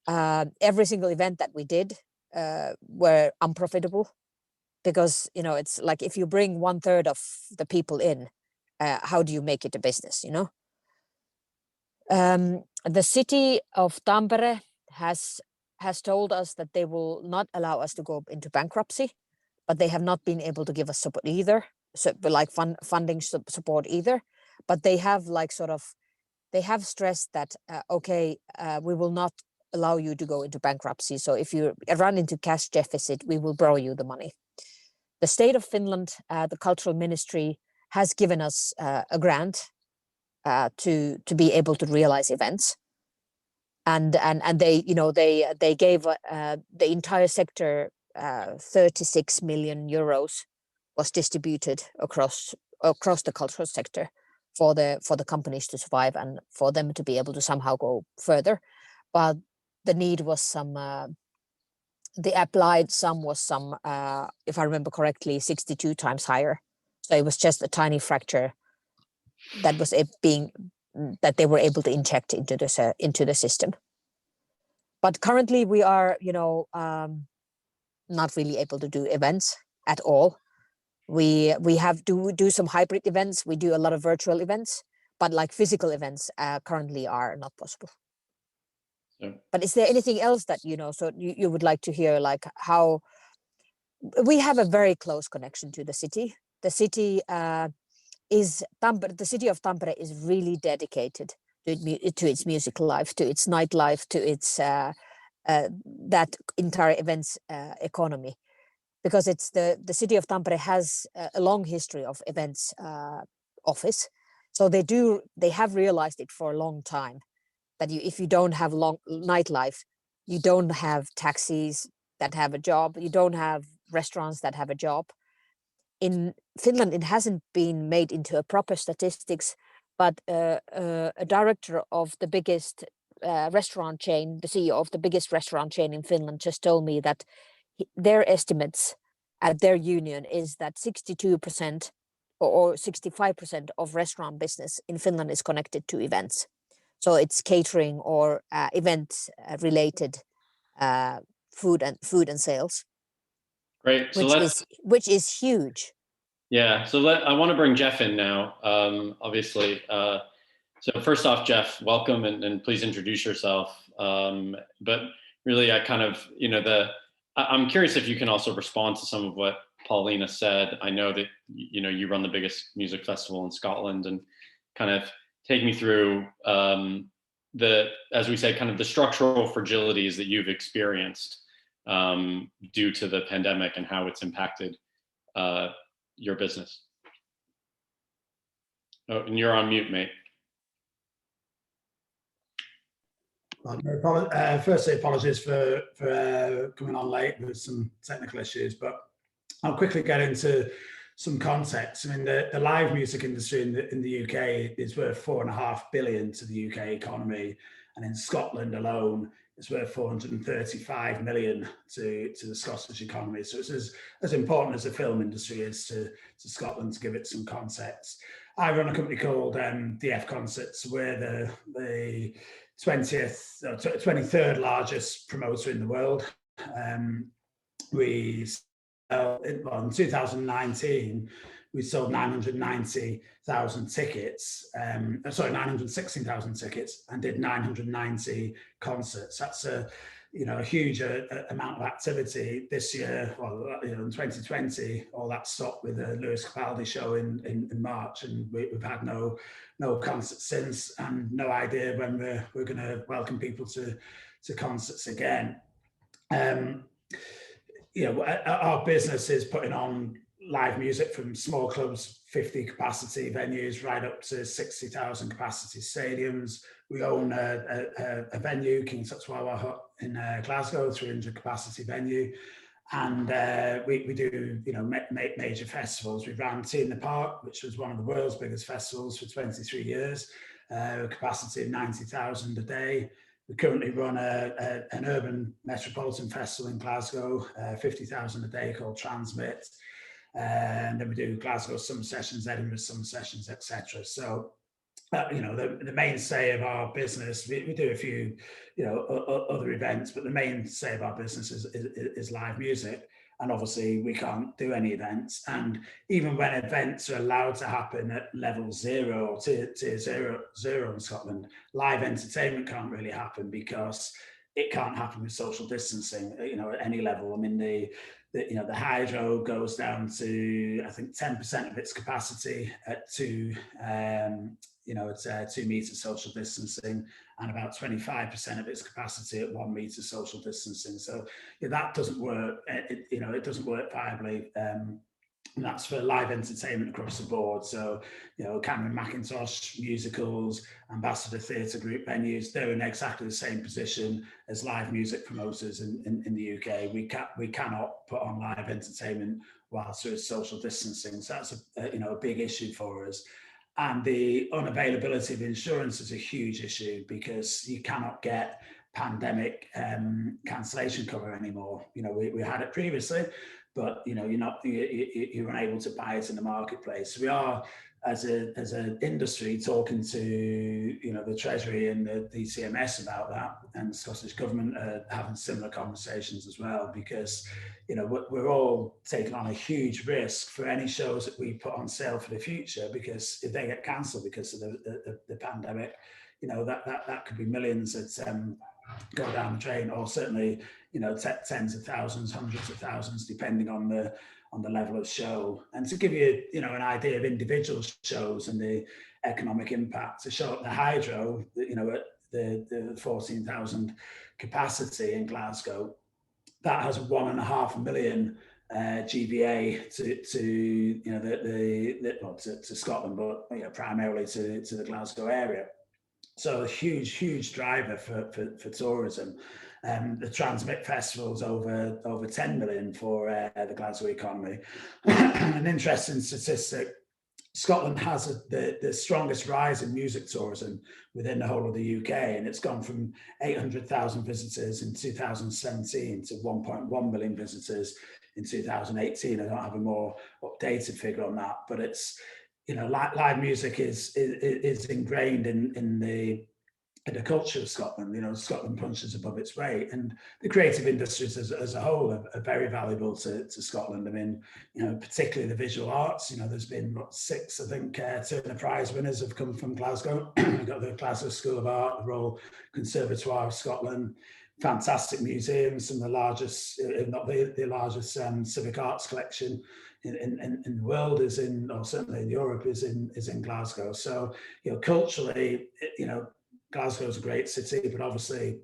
Every single event that we did were unprofitable, because, you know, it's like, if you bring 1/3 of the people in, how do you make it a business, you know? The city of Tampere has told us that they will not allow us to go into bankruptcy, but they have not been able to give us support either, so like funding support either. But they have like sort of, they have stressed that we will not allow you to go into bankruptcy. So if you run into cash deficit, we will borrow you the money. The state of Finland, the cultural ministry, has given us a grant to be able to realize events. And they, you know, they gave the entire sector 36 million euros was distributed across the cultural sector for the companies to survive and for them to be able to somehow go further. But the need was some, the applied sum was some, if I remember correctly, 62 times higher. So it was just a tiny fracture that was that they were able to inject into the system. But currently we are, you know, not really able to do events at all. We have to do some hybrid events. We do a lot of virtual events, but like physical events currently are not possible. Yeah. But is there anything else that, so you would like to hear, like how we have a very close connection to the city. The city the city of Tampere is really dedicated to its music life, to its nightlife, to its that entire events economy, because it's the city of Tampere has a long history of events office. So they have realized it for a long time that if you don't have long nightlife, you don't have taxis that have a job, you don't have restaurants that have a job. In Finland, it hasn't been made into a proper statistics, but a director of the biggest restaurant chain, the CEO of the biggest restaurant chain in Finland, just told me that their estimates at their union is that 62% or 65% of restaurant business in Finland is connected to events. So it's catering or event related food and sales. Great. So which is huge. Yeah. So I want to bring Jeff in now. Obviously. So first off, Jeff, welcome and please introduce yourself. But really, I kind of, I'm curious if you can also respond to some of what Paulina said. I know that, you run the biggest music festival in Scotland, and kind of take me through as we say, kind of the structural fragilities that you've experienced due to the pandemic and how it's impacted your business. Oh, and you're on mute, mate. Firstly, apologies for coming on late with some technical issues, but I'll quickly get into some context. I mean, the live music industry in the UK is worth $4.5 billion to the UK economy, and in Scotland alone, it's worth 435 million to the Scottish economy. So it's as important as the film industry is to Scotland, to give it some context. I run a company called DF Concerts. We're the 23rd largest promoter in the world. In 2019, we sold 990,000 tickets, 916,000 tickets, and did 990 concerts. That's a huge amount of activity this year. Well, in 2020, all that stopped with the Lewis Capaldi show in March, and we've had no concerts since, and no idea when we're going to welcome people to concerts again. Our business is putting on live music from small clubs, 50 capacity venues, right up to 60,000 capacity stadiums. We own a venue, King Tutwawa Hut in Glasgow, 300 capacity venue. And we do, major festivals. We ran Tea in the Park, which was one of the world's biggest festivals for 23 years, capacity of 90,000 a day. We currently run an urban metropolitan festival in Glasgow, 50,000 a day, called Transmit. And then we do Glasgow Summer Sessions, Edinburgh Summer Sessions, etc. So, the mainstay of our business, we do a few, other events, but the mainstay of our business is live music. And obviously we can't do any events. And even when events are allowed to happen at level 0 or tier 0 in Scotland, live entertainment can't really happen because it can't happen with social distancing, at any level. I mean, the hydro goes down to, I think, 10% of its capacity at 2 meters social distancing, and about 25% of its capacity at 1 meter social distancing. So that doesn't work. It doesn't work viably. And that's for live entertainment across the board. So, Cameron McIntosh musicals, Ambassador Theatre Group venues, they're in exactly the same position as live music promoters in the UK. We cannot put on live entertainment whilst there's social distancing. So that's a big issue for us. And the unavailability of insurance is a huge issue because you cannot get pandemic cancellation cover anymore. We had it previously, but you're unable to buy it in the marketplace. We are, as an industry, talking to the Treasury and the DCMS about that, and the Scottish Government are having similar conversations as well, because we're all taking on a huge risk for any shows that we put on sale for the future, because if they get cancelled because of the pandemic, that could be millions go down the drain, or certainly, you know, tens of thousands, hundreds of thousands, depending on the level of show. And to give you, you know, an idea of individual shows and the economic impact, to show up the Hydro, you know, at the 14,000 capacity in Glasgow, that has 1.5 million GVA to you know to Scotland, but you know, primarily to the Glasgow area. So a huge driver for tourism. The Transmit Festival's over 10 million for the Glasgow economy. An interesting statistic: Scotland has the strongest rise in music tourism within the whole of the UK, and it's gone from 800,000 visitors in 2017 to 1.1 million visitors in 2018. I don't have a more updated figure on that, but it's, you know, live music is ingrained in the culture of Scotland. You know, Scotland punches above its weight, and the creative industries as a whole are very valuable to Scotland. I mean, you know, particularly the visual arts. You know, there's been 6, I think, Turner Prize winners have come from Glasgow. We've got the Glasgow School of Art, the Royal Conservatoire of Scotland, fantastic museums, some of the largest, if not the largest, civic arts collection in the world is in, or certainly in Europe, is in Glasgow. So, you know, culturally, you know, Glasgow is a great city, but obviously,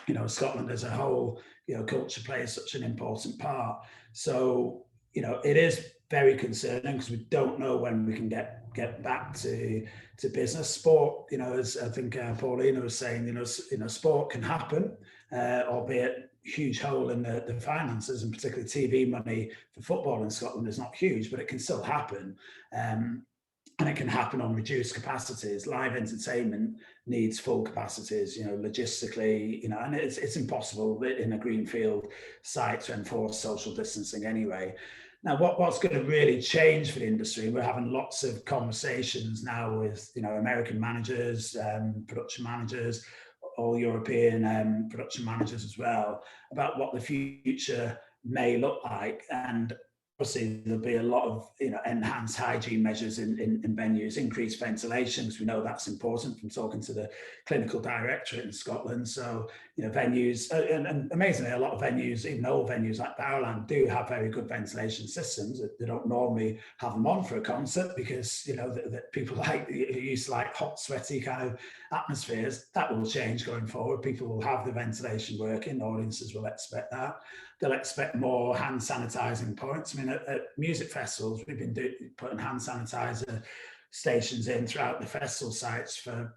you know, Scotland as a whole, you know, culture plays such an important part. So, you know, it is very concerning because we don't know when we can get back to business. Sport, you know, as I think Paulina was saying, you know, sport can happen, albeit huge hole in the finances, and particularly TV money for football in Scotland is not huge, but it can still happen. And it can happen on reduced capacities. Live entertainment needs full capacities, you know, logistically, you know, and it's impossible in a greenfield site to enforce social distancing anyway. Now, what's going to really change for the industry, we're having lots of conversations now with, you know, American managers, production managers, all European production managers as well, about what the future may look like. And obviously, there'll be a lot of, you know, enhanced hygiene measures in venues, increased ventilation, because we know that's important from talking to the clinical directorate in Scotland. So, you know, venues, and amazingly, a lot of venues, even old venues like Barrowland, do have very good ventilation systems. They don't normally have them on for a concert because, you know, that people like, used to like hot, sweaty kind of atmospheres. That will change going forward. People will have the ventilation working. Audiences will expect that. They'll expect more hand sanitizing points. I mean, at music festivals, we've been putting hand sanitizer stations in throughout the festival sites for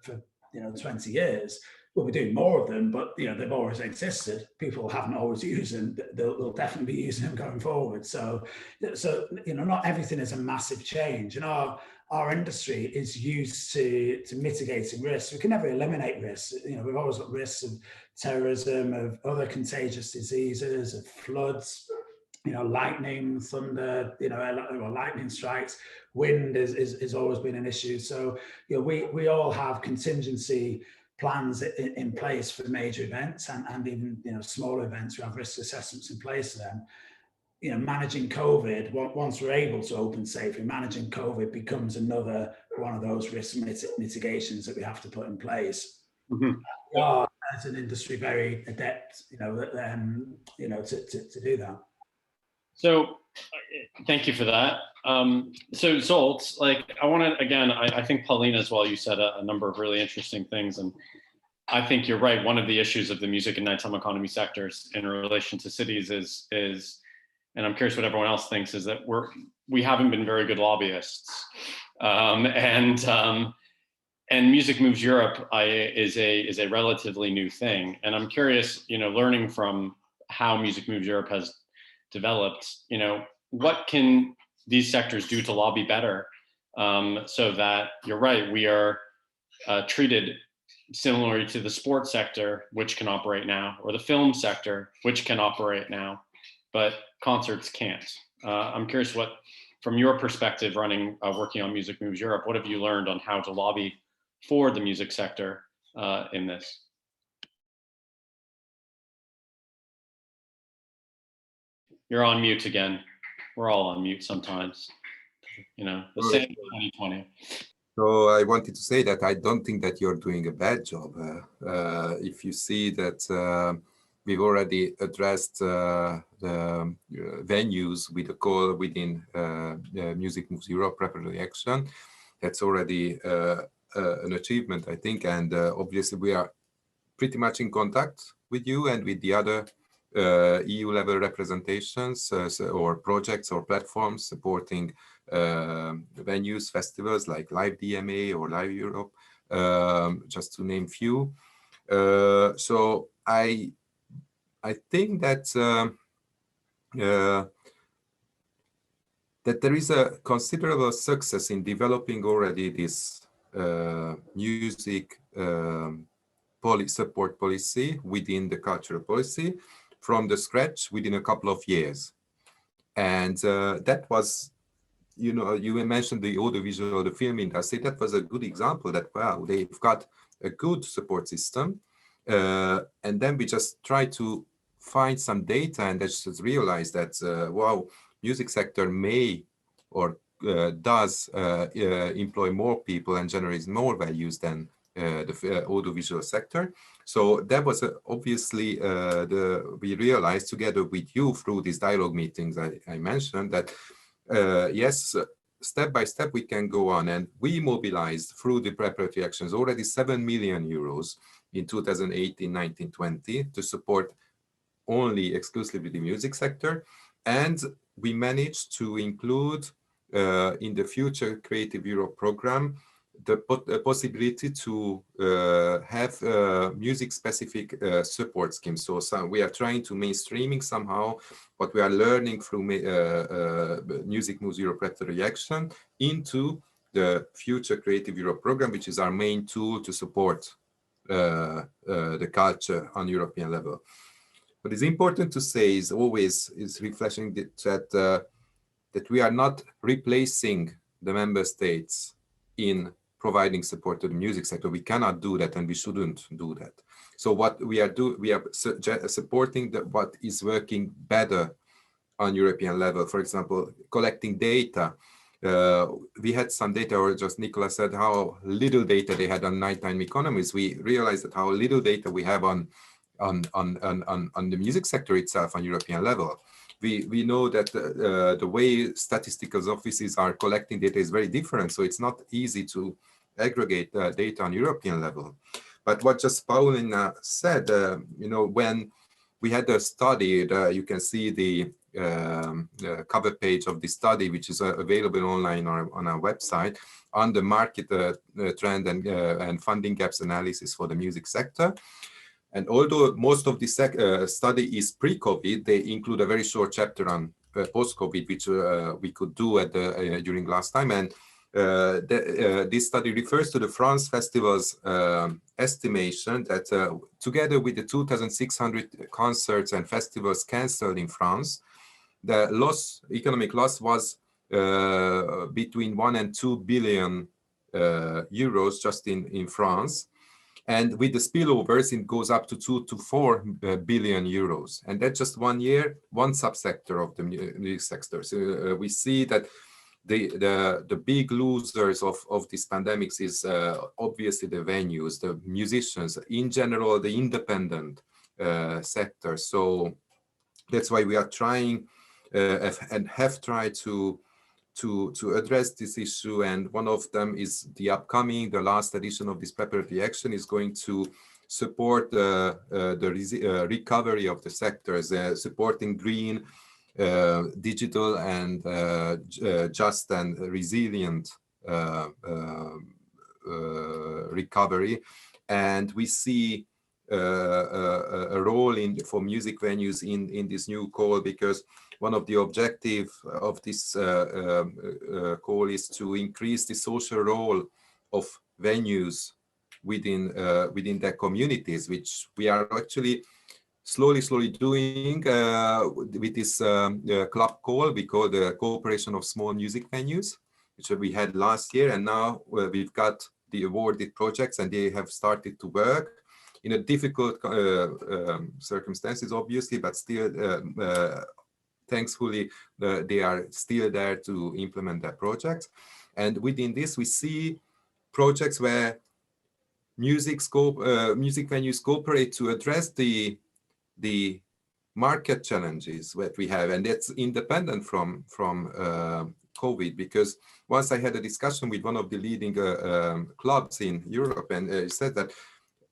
you know, 20 years. We'll be doing more of them, but, you know, they've always existed. People haven't always used them. They'll definitely be using them going forward. So, you know, not everything is a massive change. And our industry is used to mitigating risks. We can never eliminate risks. You know, we've always got risks of terrorism, of other contagious diseases, of floods, you know, lightning, thunder, you know, lightning strikes, wind is always been an issue. So, you know, we all have contingency plans in place for major events, and even, you know, smaller events. We have risk assessments in place for them. You know, managing COVID, once we're able to open safely, managing COVID becomes another one of those risk mitigations that we have to put in place. Mm-hmm. We are, as an industry, very adept, you know, to do that. So, thank you for that. So Zsolt, like, I want to, again, I think Paulina as well, you said a number of really interesting things, and I think you're right. One of the issues of the music and nighttime economy sectors in relation to cities is, and I'm curious what everyone else thinks, is that we haven't been very good lobbyists, and Music Moves Europe is a relatively new thing, and I'm curious, you know, learning from how Music Moves Europe has developed, you know, what can these sectors do to lobby better, so that, you're right, we are treated similarly to the sports sector, which can operate now, or the film sector, which can operate now, but concerts can't. I'm curious what, from your perspective, working on Music Moves Europe, what have you learned on how to lobby for the music sector in this? You're on mute again. We're all on mute sometimes. You know, the same 2020. So I wanted to say that I don't think that you're doing a bad job. If you see that we've already addressed the venues with a call within Music Moves Europe preparatory action, that's already an achievement, I think. And obviously we are pretty much in contact with you and with the other EU level representations or projects or platforms supporting venues, festivals like Live DMA or Live Europe, just to name few. So I think that that there is a considerable success in developing already this music support policy within the cultural policy from the scratch within a couple of years. And that was, you know, you mentioned the audiovisual, the film industry. That was a good example that, wow, they've got a good support system. And then we just try to find some data and just realize that, wow, music sector may or does employ more people and generates more values than the audiovisual sector. So that was obviously we realized together with you through these dialogue meetings I mentioned that yes, step by step we can go on, and we mobilized through the preparatory actions already 7 million euros in 2018, 19, 20 to support only exclusively the music sector. And we managed to include in the future Creative Europe program the possibility to have music-specific support schemes. So we are trying to mainstreaming somehow what we are learning through Music Moves Europe preparatory action into the future Creative Europe program, which is our main tool to support the culture on European level. What is important to say is always refreshing that we are not replacing the member states in providing support to the music sector. We cannot do that, and we shouldn't do that. So what we are we are supporting what is working better on European level. For example, collecting data. We had some data, or just Nicola said how little data they had on nighttime economies. We realized that how little data we have on the music sector itself on European level. We know that the way statistical offices are collecting data is very different, so it's not easy to aggregate data on European level. But what just Paulina said, you know, when we had a study, you can see the cover page of the study, which is available online on our website, on the market trend and funding gaps analysis for the music sector. And although most of the study is pre-COVID, they include a very short chapter on post-COVID, which we could do at during last time. And this study refers to the France Festival's estimation that together with the 2,600 concerts and festivals cancelled in France, the economic loss was between 1 and 2 billion euros just in France. And with the spillovers, it goes up to 2 to 4 billion euros. And that's just 1 year, one subsector of the music sector. So we see that the big losers of these pandemics is obviously the venues, the musicians, in general, the independent sector. So that's why we are trying and have tried to address this issue, and one of them is the last edition of this preparatory action is going to support the recovery of the sectors, supporting green, digital, and just and resilient recovery. And we see a role for music venues in this new call, because one of the objectives of this call is to increase the social role of venues within their communities, which we are actually slowly doing with this club call we call the Cooperation of Small Music Venues, which we had last year. And now we've got the awarded projects, and they have started to work in a difficult circumstances, obviously, but still, thankfully, they are still there to implement their projects. And within this, we see projects where music venues cooperate to address the market challenges that we have, and that's independent from COVID. Because once I had a discussion with one of the leading clubs in Europe, and he said that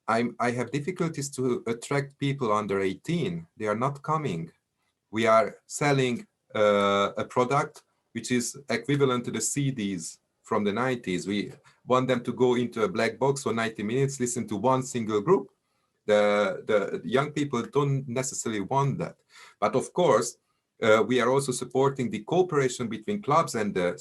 I have difficulties to attract people under 18. They are not coming. We are selling a product which is equivalent to the CDs from the 90s. We want them to go into a black box for 90 minutes, listen to one single group. The young people don't necessarily want that. But of course, we are also supporting the cooperation between clubs and the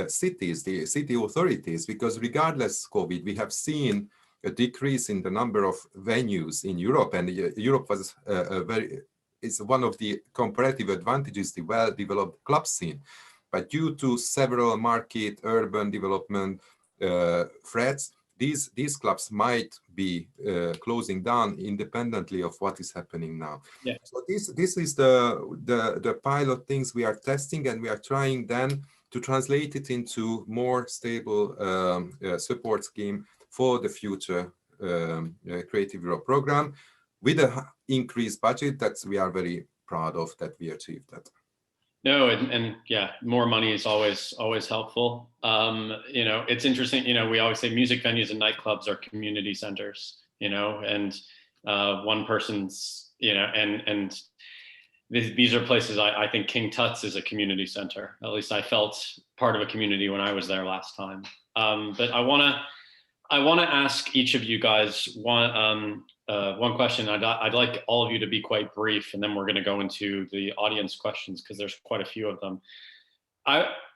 cities, the city authorities, because regardless of COVID, we have seen a decrease in the number of venues in Europe, and Europe was is one of the comparative advantages, the well-developed club scene. But due to several market, urban development threats, these clubs might be closing down independently of what is happening now. Yeah. So this is the pilot things we are testing, and we are trying then to translate it into more stable support scheme for the future Creative Europe program with an increased budget that we are very proud of that we achieved that. No, and yeah, more money is always helpful. You know, it's interesting, you know, we always say music venues and nightclubs are community centers, you know, and one person's, you know, and these are places I think King Tut's is a community center. At least I felt part of a community when I was there last time. But I wanna ask each of you guys one question. I'd like all of you to be quite brief, and then we're going to go into the audience questions because there's quite a few of them.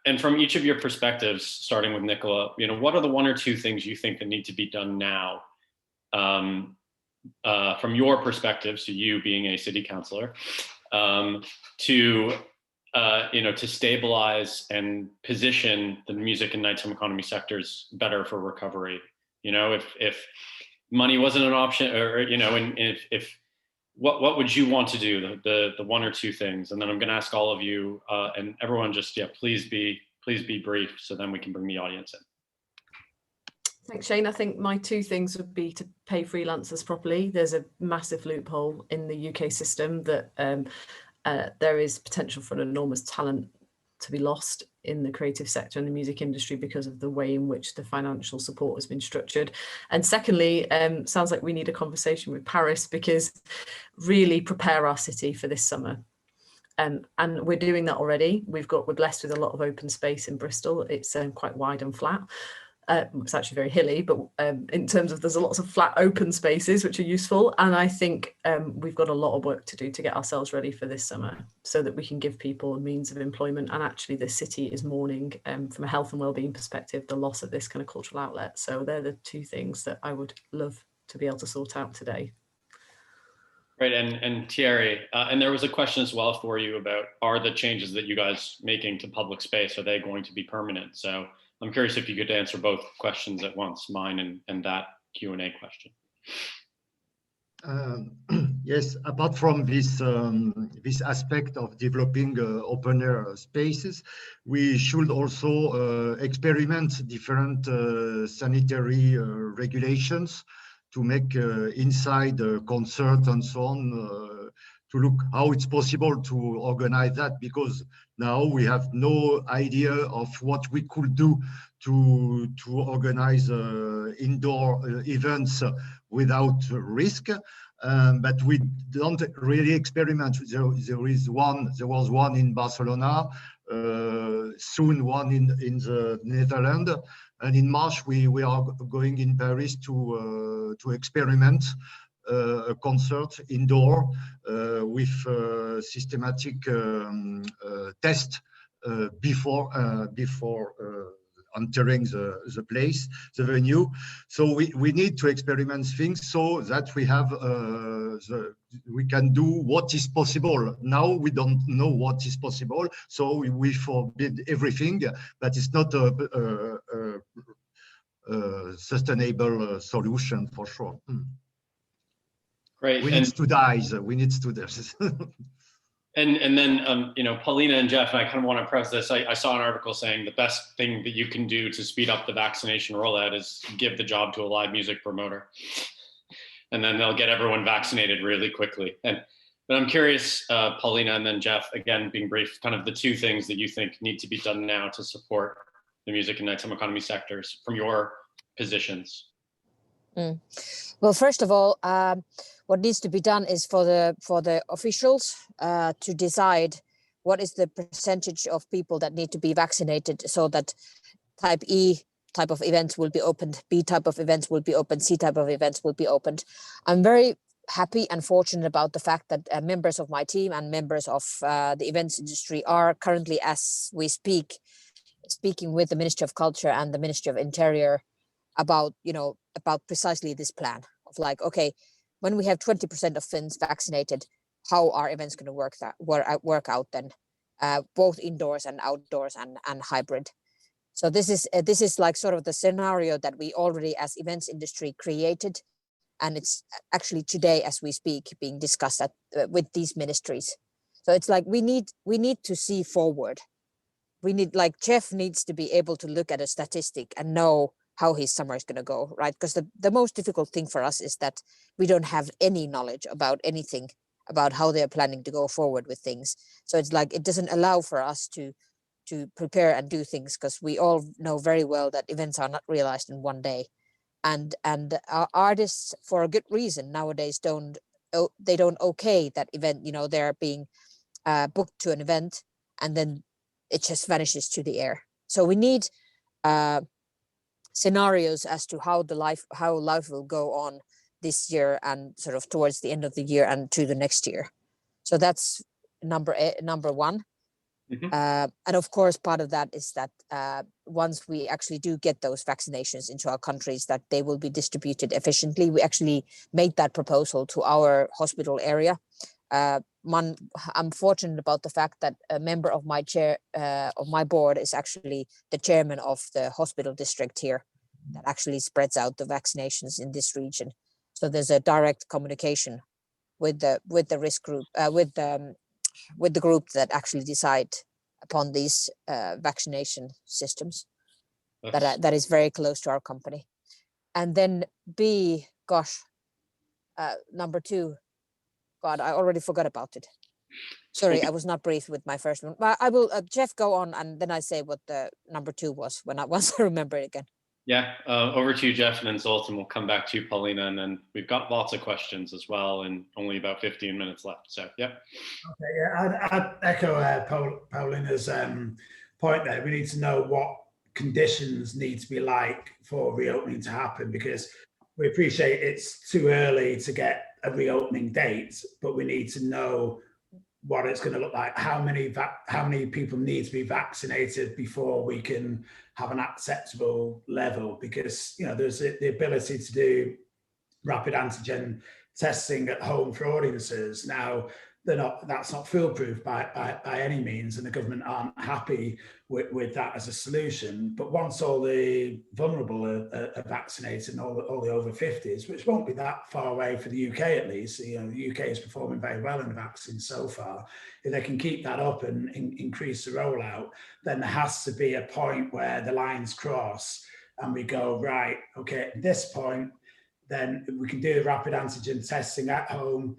And from each of your perspectives, starting with Nicola, you know, what are the one or two things you think that need to be done now, from your perspective, so you being a city councillor, to you know, to stabilize and position the music and nighttime economy sectors better for recovery? You know, if money wasn't an option, or, you know, and if what would you want to do, the one or two things? And then I'm going to ask all of you, and everyone, just, yeah, please be brief, so then we can bring the audience in. Thanks, Shane. I think my two things would be to pay freelancers properly. There's a massive loophole in the UK system that there is potential for an enormous talent to be lost in the creative sector and the music industry because of the way in which the financial support has been structured. And secondly, sounds like we need a conversation with Paris, because really prepare our city for this summer. And we're doing that already. We're blessed with a lot of open space in Bristol. It's quite wide and flat. It's actually very hilly, but in terms of, there's lots of flat open spaces which are useful. And I think we've got a lot of work to do to get ourselves ready for this summer, so that we can give people a means of employment. And actually the city is mourning, from a health and wellbeing perspective, the loss of this kind of cultural outlet. So they're the two things that I would love to be able to sort out today. Right, and Thierry, and there was a question as well for you about, are the changes that you guys making to public space, are they going to be permanent? So I'm curious if you could answer both questions at once, mine and that Q&A question. Yes, apart from this this aspect of developing open air spaces, we should also experiment different sanitary regulations to make inside concert and so on, to look how it's possible to organize that, because now we have no idea of what we could do to organize indoor events without risk. But we don't really experiment. There was one in Barcelona, soon one in the Netherlands, and in March we are going in Paris to experiment a concert indoor with systematic test before entering the place, the venue. So we need to experiment things so that we have we can do what is possible. Now we don't know what is possible, so we forbid everything, but it's not a sustainable solution for sure. Great. We need to die. We need to do. And then, you know, Paulina and Jeff, and I kind of want to press this. I saw an article saying the best thing that you can do to speed up the vaccination rollout is give the job to a live music promoter. And then they'll get everyone vaccinated really quickly. But I'm curious, Paulina and then Jeff, again, being brief, kind of the two things that you think need to be done now to support the music and nighttime economy sectors from your positions. Well, first of all, what needs to be done is for the officials to decide what is the percentage of people that need to be vaccinated, so that type E type of events will be opened, B type of events will be opened, C type of events will be opened. I'm very happy and fortunate about the fact that members of my team and members of the events industry are currently, as we speak, speaking with the Ministry of Culture and the Ministry of Interior about, you know, about precisely this plan of like, okay, when we have 20% of Finns vaccinated, how are events going to work out then, both indoors and outdoors and hybrid. So this is like sort of the scenario that we already as events industry created, and it's actually today as we speak being discussed with these ministries. So it's like we need to see forward. We need, like, Jeff needs to be able to look at a statistic and know how his summer is going to go, right? Because the most difficult thing for us is that we don't have any knowledge about anything about how they're planning to go forward with things. So it's like it doesn't allow for us to prepare and do things, because we all know very well that events are not realized in one day, and our artists, for a good reason, nowadays don't okay that event. You know, they're being booked to an event and then it just vanishes to the air. So we need scenarios as to how life will go on this year and sort of towards the end of the year and to the next year. So that's number one. Mm-hmm. And of course, part of that is that once we actually do get those vaccinations into our countries, that they will be distributed efficiently. We actually made that proposal to our hospital area. I'm fortunate about the fact that a member of my board is actually the chairman of the hospital district here that actually spreads out the vaccinations in this region. So there's a direct communication with the risk group, with the group that actually decide upon these vaccination systems. That is very close to our company. And then B, number two, God, I already forgot about it. Sorry, I was not brief with my first one. But I will, Jeff, go on, and then I say what the number two was once I remember it again. Yeah, over to you, Jeff, and then Zoltan. We'll come back to you, Paulina, and then we've got lots of questions as well, and only about 15 minutes left. So, yeah. Okay, yeah, I'd echo Paulina's point there. We need to know what conditions need to be like for reopening to happen, because we appreciate it's too early to get a reopening date, but we need to know what it's going to look like, how many people need to be vaccinated before we can have an acceptable level, because, you know, there's the ability to do rapid antigen testing at home for audiences. Now, that's not foolproof by any means, and the government aren't happy with that as a solution. But once all the vulnerable are vaccinated and all the over 50s, which won't be that far away for the UK at least, you know, the UK is performing very well in the vaccine so far. If they can keep that up and increase the rollout, then there has to be a point where the lines cross and we go, right, okay, at this point, then we can do the rapid antigen testing at home,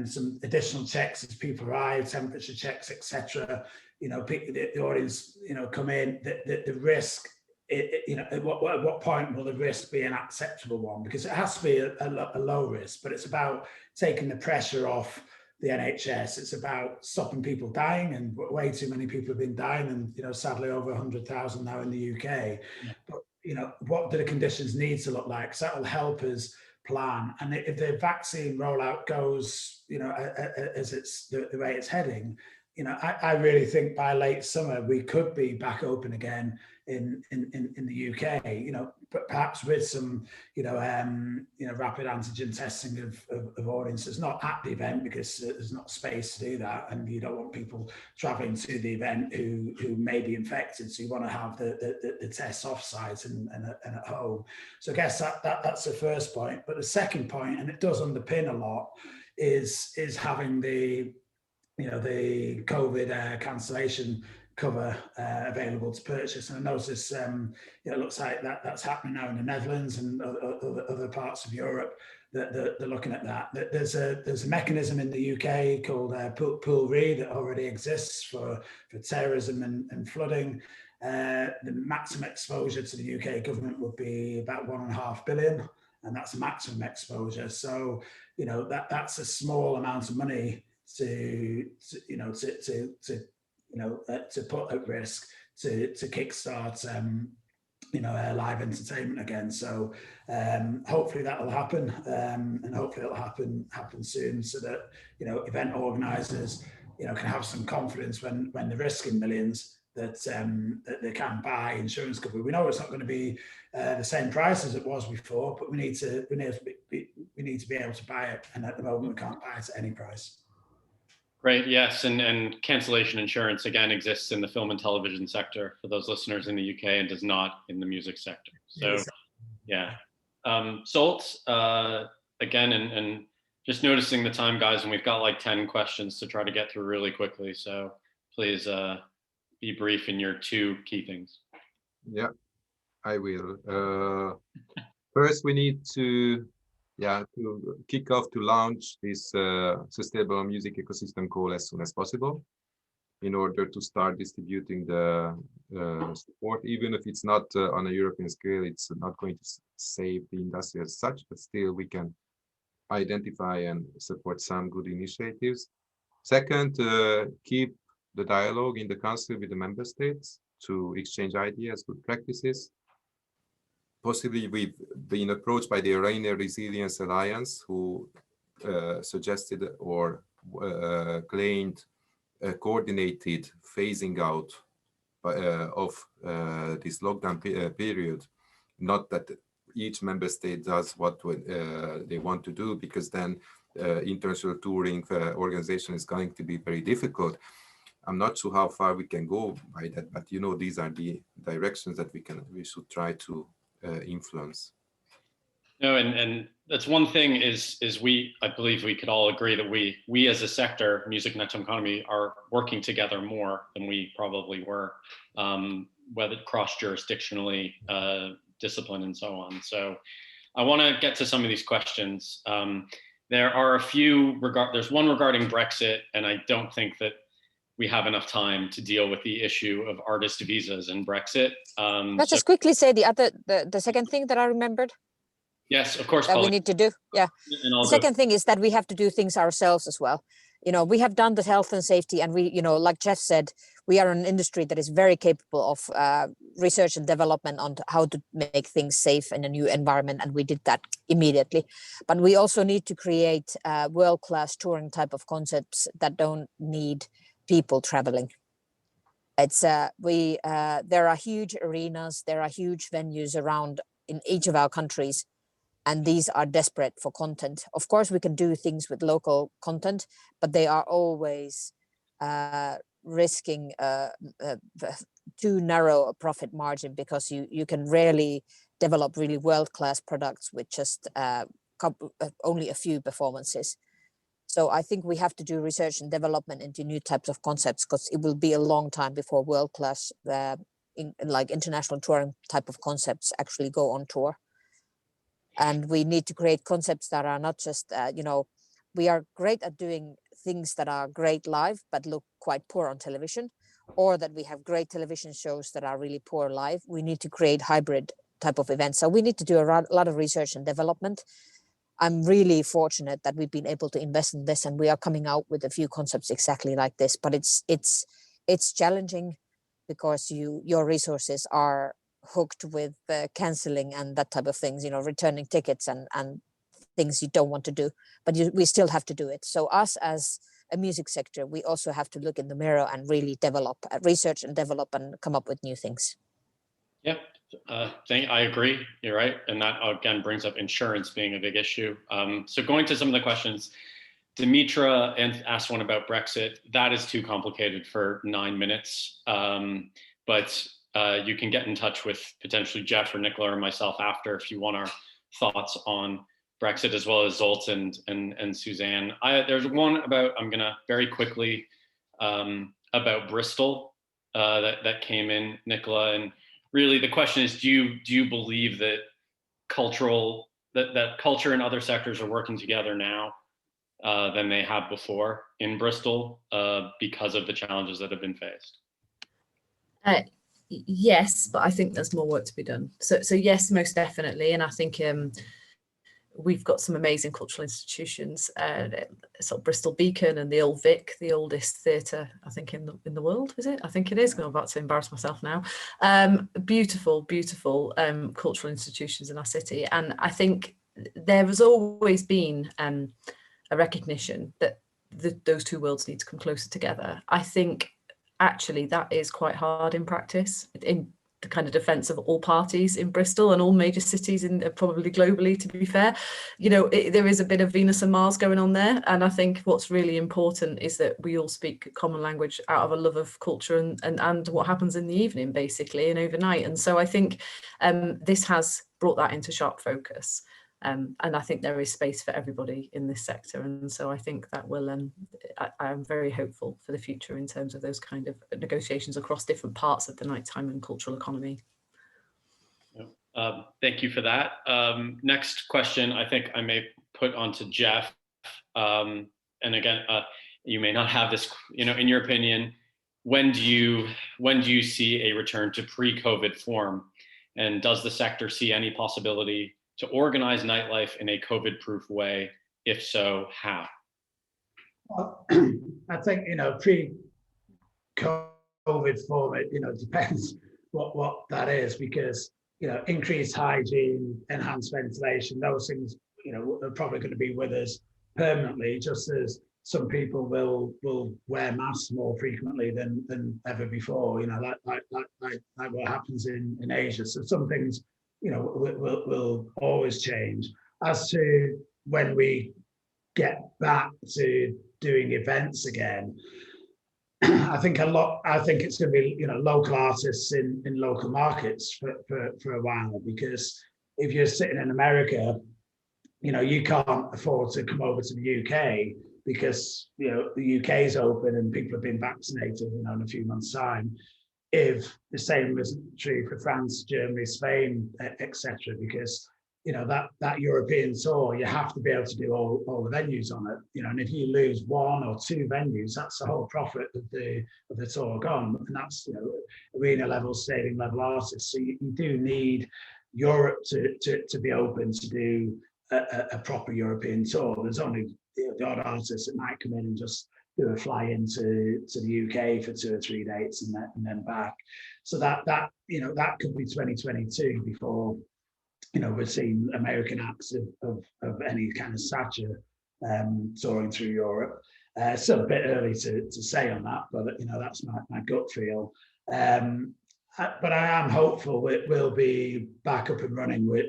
some additional checks as people arrive, temperature checks, etc. You know, the audience, you know, come in. The risk, you know, at what point will the risk be an acceptable one? Because it has to be a low risk, but it's about taking the pressure off the NHS. It's about stopping people dying, and way too many people have been dying, and, you know, sadly over 100,000 now in the UK. Yeah. But, you know, what do the conditions need to look like? Because that will help us plan. And if the vaccine rollout goes, you know, as it's the way it's heading, you know, I really think by late summer we could be back open again in the UK, you know, but perhaps with some, you know, rapid antigen testing of audiences, not at the event because there's not space to do that, and you don't want people traveling to the event who may be infected. So you want to have the tests off-site and at home. So I guess that's the first point. But the second point, and it does underpin a lot, is having the the COVID cancellation cover available to purchase. And I notice it looks like that's happening now in the Netherlands and other parts of Europe that they're looking at that. There's a mechanism in the UK called Pool Re that already exists for terrorism and flooding. The maximum exposure to the UK government would be about 1.5 billion, and that's maximum exposure. So that's a small amount of money to put at risk to kickstart live entertainment again. So hopefully that will happen, and hopefully it'll happen soon, so that event organisers can have some confidence when they're risking millions that they can buy insurance cover. We know it's not going to be the same price as it was before, but we need to be able to buy it, and at the moment we can't buy it at any price. Great, yes, and cancellation insurance again exists in the film and television sector for those listeners in the UK, and does not in the music sector. So, yeah. Solt, again, and just noticing the time, guys, and we've got like 10 questions to try to get through really quickly. So please be brief in your 2 key things. Yeah, I will. First, we need to kick off to launch this sustainable music ecosystem call as soon as possible, in order to start distributing the support. Even if it's not on a European scale, it's not going to save the industry as such, but still we can identify and support some good initiatives. Second, keep the dialogue in the council with the member states to exchange ideas, good practices. Possibly we've been approached by the Iranian Resilience Alliance, who suggested or claimed a coordinated phasing out of this lockdown period. Not that each member state does what they want to do, because then international touring organization is going to be very difficult. I'm not sure how far we can go by that, but these are the directions that we should try to influence. No, and that's one thing is I believe we could all agree that we as a sector, music and economy, are working together more than we probably were, whether cross-jurisdictionally, discipline and so on. So I want to get to some of these questions. There are a few, there's one regarding Brexit, and I don't think that we have enough time to deal with the issue of artist visas and Brexit. Let's just quickly say the second thing that I remembered. Yes, of course. That we need to do. Yeah. The second thing is that we have to do things ourselves as well. We have done the health and safety, and we, like Jeff said, we are an industry that is very capable of research and development on how to make things safe in a new environment, and we did that immediately. But we also need to create world-class touring type of concepts that don't need people traveling. It's there are huge arenas, there are huge venues around in each of our countries, and these are desperate for content. Of course, we can do things with local content, but they are always risking too narrow a profit margin, because you can rarely develop really world-class products with just only a few performances. So I think we have to do research and development into new types of concepts, because it will be a long time before world-class like international touring type of concepts actually go on tour. And we need to create concepts that are not just, we are great at doing things that are great live, but look quite poor on television, or that we have great television shows that are really poor live. We need to create hybrid type of events. So we need to do a lot of research and development. I'm really fortunate that we've been able to invest in this, and we are coming out with a few concepts exactly like this. But it's challenging, because your resources are hooked with canceling and that type of things, returning tickets and things you don't want to do, but we still have to do it. So us as a music sector, we also have to look in the mirror and really develop, research and develop, and come up with new things. Yep, I agree. You're right, and that again brings up insurance being a big issue. So going to some of the questions, Dimitra asked one about Brexit. That is too complicated for 9 minutes, but you can get in touch with potentially Jeff or Nicola or myself after if you want our thoughts on Brexit, as well as Zolt and Suzanne. There's one I'm gonna very quickly, about Bristol that came in, Nicola, and really the question is, do you believe that that culture and other sectors are working together now than they have before in Bristol because of the challenges that have been faced? Yes, but I think there's more work to be done. So yes, most definitely. And I think we've got some amazing cultural institutions, sort of Bristol Beacon and the Old Vic, the oldest theatre, I think, in the world, is it? I think it is. I'm about to embarrass myself now. Beautiful, beautiful cultural institutions in our city. And I think there has always been a recognition that those two worlds need to come closer together. I think actually that is quite hard in practice, in the kind of defence of all parties in Bristol and all major cities and probably globally, to be fair. You know, there is a bit of Venus and Mars going on there. And I think what's really important is that we all speak common language out of a love of culture and what happens in the evening, basically, and overnight. And so I think this has brought that into sharp focus. And I think there is space for everybody in this sector. And so I think that will, I'm very hopeful for the future in terms of those kind of negotiations across different parts of the nighttime and cultural economy. Thank you for that. Next question, I think I may put onto Jeff. And again, you may not have this, you know, in your opinion, when do you see a return to pre-COVID form? And does the sector see any possibility to organize nightlife in a COVID-proof way? If so, how? Well, I think, you know, pre-COVID form, it, you know, depends what that is, because, you know, increased hygiene, enhanced ventilation, those things, you know, are probably going to be with us permanently, just as some people will wear masks more frequently than ever before, you know, like what happens in Asia. So some things, you know, will always change. As to when we get back to doing events again, I think it's going to be, you know, local artists in local markets for a while, because if you're sitting in America, you know, you can't afford to come over to the UK because, you know, the UK is open and people have been vaccinated, you know, in a few months' time. If the same isn't true for France, Germany, Spain, etc., because, you know, that European tour, you have to be able to do all the venues on it, you know, and if you lose one or two venues, that's the whole profit of the tour gone, and that's, you know, arena level, stadium level artists. So you do need Europe to be open to do a proper European tour. There's only, you know, the odd artist that might come in and just do a fly into the UK for 2 or 3 dates and then back. So that you know, that could be 2022 before, you know, we're seeing American acts of any kind of stature touring through Europe. Still a bit early to say on that, but, you know, that's my gut feel. But I am hopeful it will be back up and running with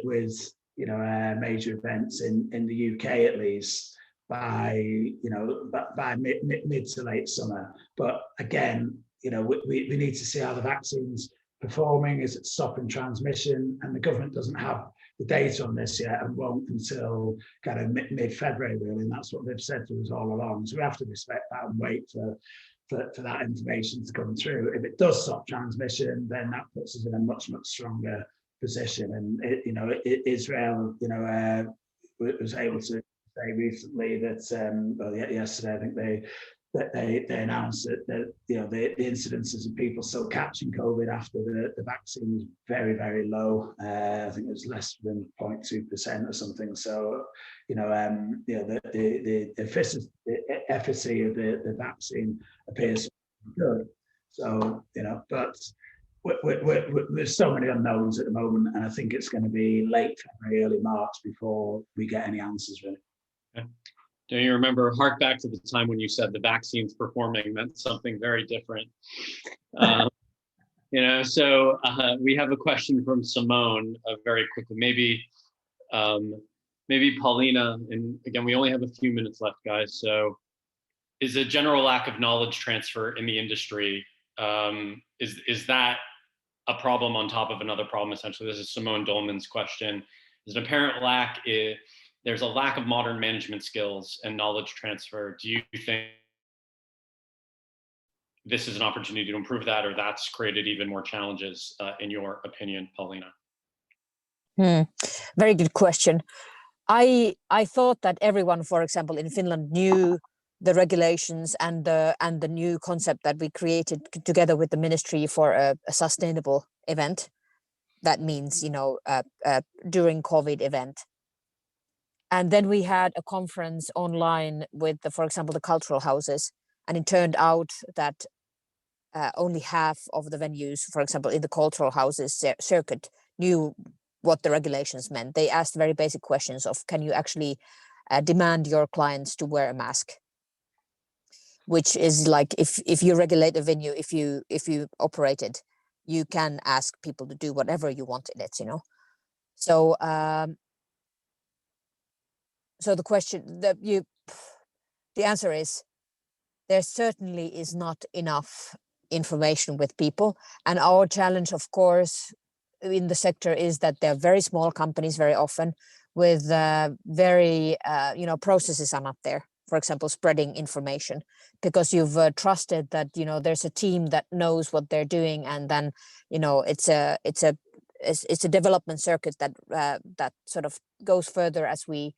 you know, major events in the UK at least by, you know, by mid to late summer. But again, you know, we need to see how the vaccine's performing. Is it stopping transmission? And the government doesn't have the data on this yet and won't until kind of mid-February, really. And that's what they've said to us all along. So we have to respect that and wait for that information to come through. If it does stop transmission, then that puts us in a much, much stronger position. And you know, Israel, you know, was able to say recently that, well, yesterday, I think they announced that you know, the incidences of people still catching COVID after the vaccine was very, very low. I think it was less than 0.2% or something. So, you know, the efficacy of the vaccine appears good. So, you know, but there's so many unknowns at the moment, and I think it's going to be late February, early March before we get any answers, really. Okay. Do you remember, hark back to the time when you said the vaccine's performing meant something very different? You know, so we have a question from Simone very quickly. Maybe Paulina, and again, we only have a few minutes left, guys. So is a general lack of knowledge transfer in the industry, is that a problem on top of another problem, essentially? This is Simone Dolman's question. There's an apparent lack there's a lack of modern management skills and knowledge transfer. Do you think this is an opportunity to improve that, or that's created even more challenges, in your opinion, Paulina? Very good question. I thought that everyone, for example, in Finland knew the regulations and the new concept that we created together with the Ministry for a sustainable event. That means, during COVID event. And then we had a conference online with, for example, the cultural houses. And it turned out that only half of the venues, for example, in the cultural houses circuit, knew what the regulations meant. They asked very basic questions of, can you actually demand your clients to wear a mask? Which is like, if you regulate a venue, if you operate it, you can ask people to do whatever you want in it, So so the answer is, there certainly is not enough information with people. And our challenge, of course, in the sector is that they're very small companies very often with very, processes are not there. For example, spreading information, because you've trusted that, there's a team that knows what they're doing. And then, it's a development circuit that sort of goes further as we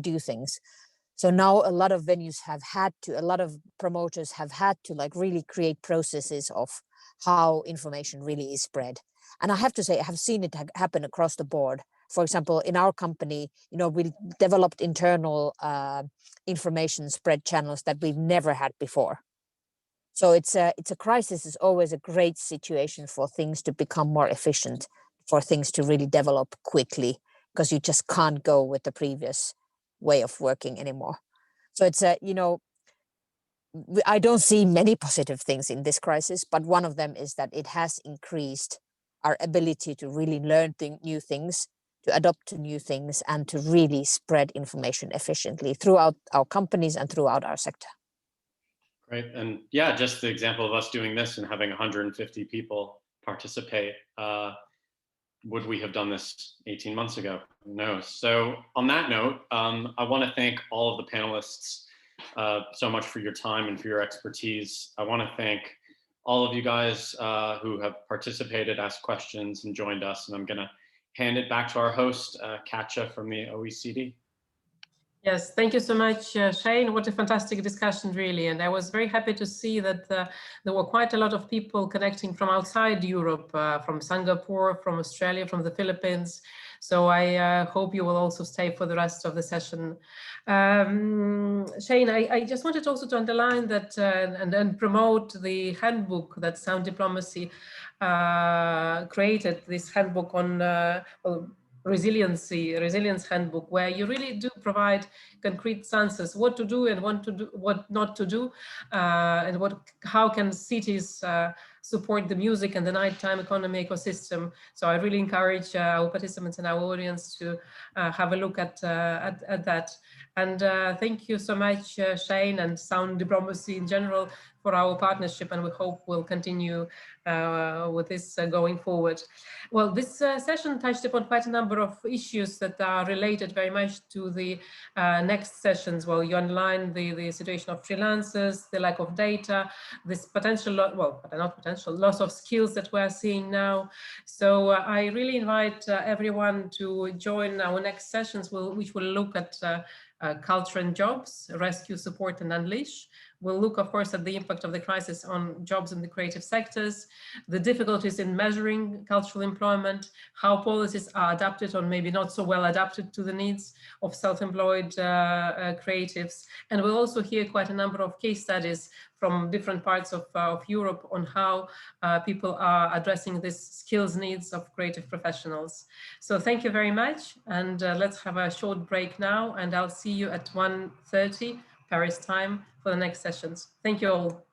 do things. So now a lot of venues a lot of promoters have had to like really create processes of how information really is spread. And I have to say, I have seen it happen across the board. For example, in our company, we developed internal information spread channels that we've never had before. So it's a crisis is always a great situation for things to become more efficient, for things to really develop quickly, because you just can't go with the previous way of working anymore. So it's I don't see many positive things in this crisis, but one of them is that it has increased our ability to really learn new things, to adopt to new things, and to really spread information efficiently throughout our companies and throughout our sector. Great. And yeah, just the example of us doing this and having 150 people participate, would we have done this 18 months ago? Who knows? So on that note, I want to thank all of the panelists so much for your time and for your expertise. I want to thank all of you guys who have participated, asked questions, and joined us. And I'm going to hand it back to our host, Katja from the OECD. Yes, thank you so much, Shane. What a fantastic discussion, really. And I was very happy to see that there were quite a lot of people connecting from outside Europe, from Singapore, from Australia, from the Philippines. So I hope you will also stay for the rest of the session. Shane, I just wanted also to underline that and promote the handbook that Sound Diplomacy created, this handbook on resilience handbook, where you really do provide concrete stances, what to do and what not to do, and how can cities support the music and the nighttime economy ecosystem. So I really encourage our participants and our audience to have a look at that. And thank you so much, Shane, and Sound Diplomacy in general, for our partnership, and we hope we'll continue with this going forward. Well, this session touched upon quite a number of issues that are related very much to the next sessions. Well, you underlined the situation of freelancers, the lack of data, this potential, loss of skills that we're seeing now. So I really invite everyone to join our next sessions, which will look at culture and jobs, rescue, support, and unleash. We'll look, of course, at the impact of the crisis on jobs in the creative sectors, the difficulties in measuring cultural employment, how policies are adapted or maybe not so well adapted to the needs of self-employed creatives. And we'll also hear quite a number of case studies from different parts of Europe on how people are addressing these skills needs of creative professionals. So thank you very much. And let's have a short break now, and I'll see you at 1:30 Paris time for the next sessions. Thank you all.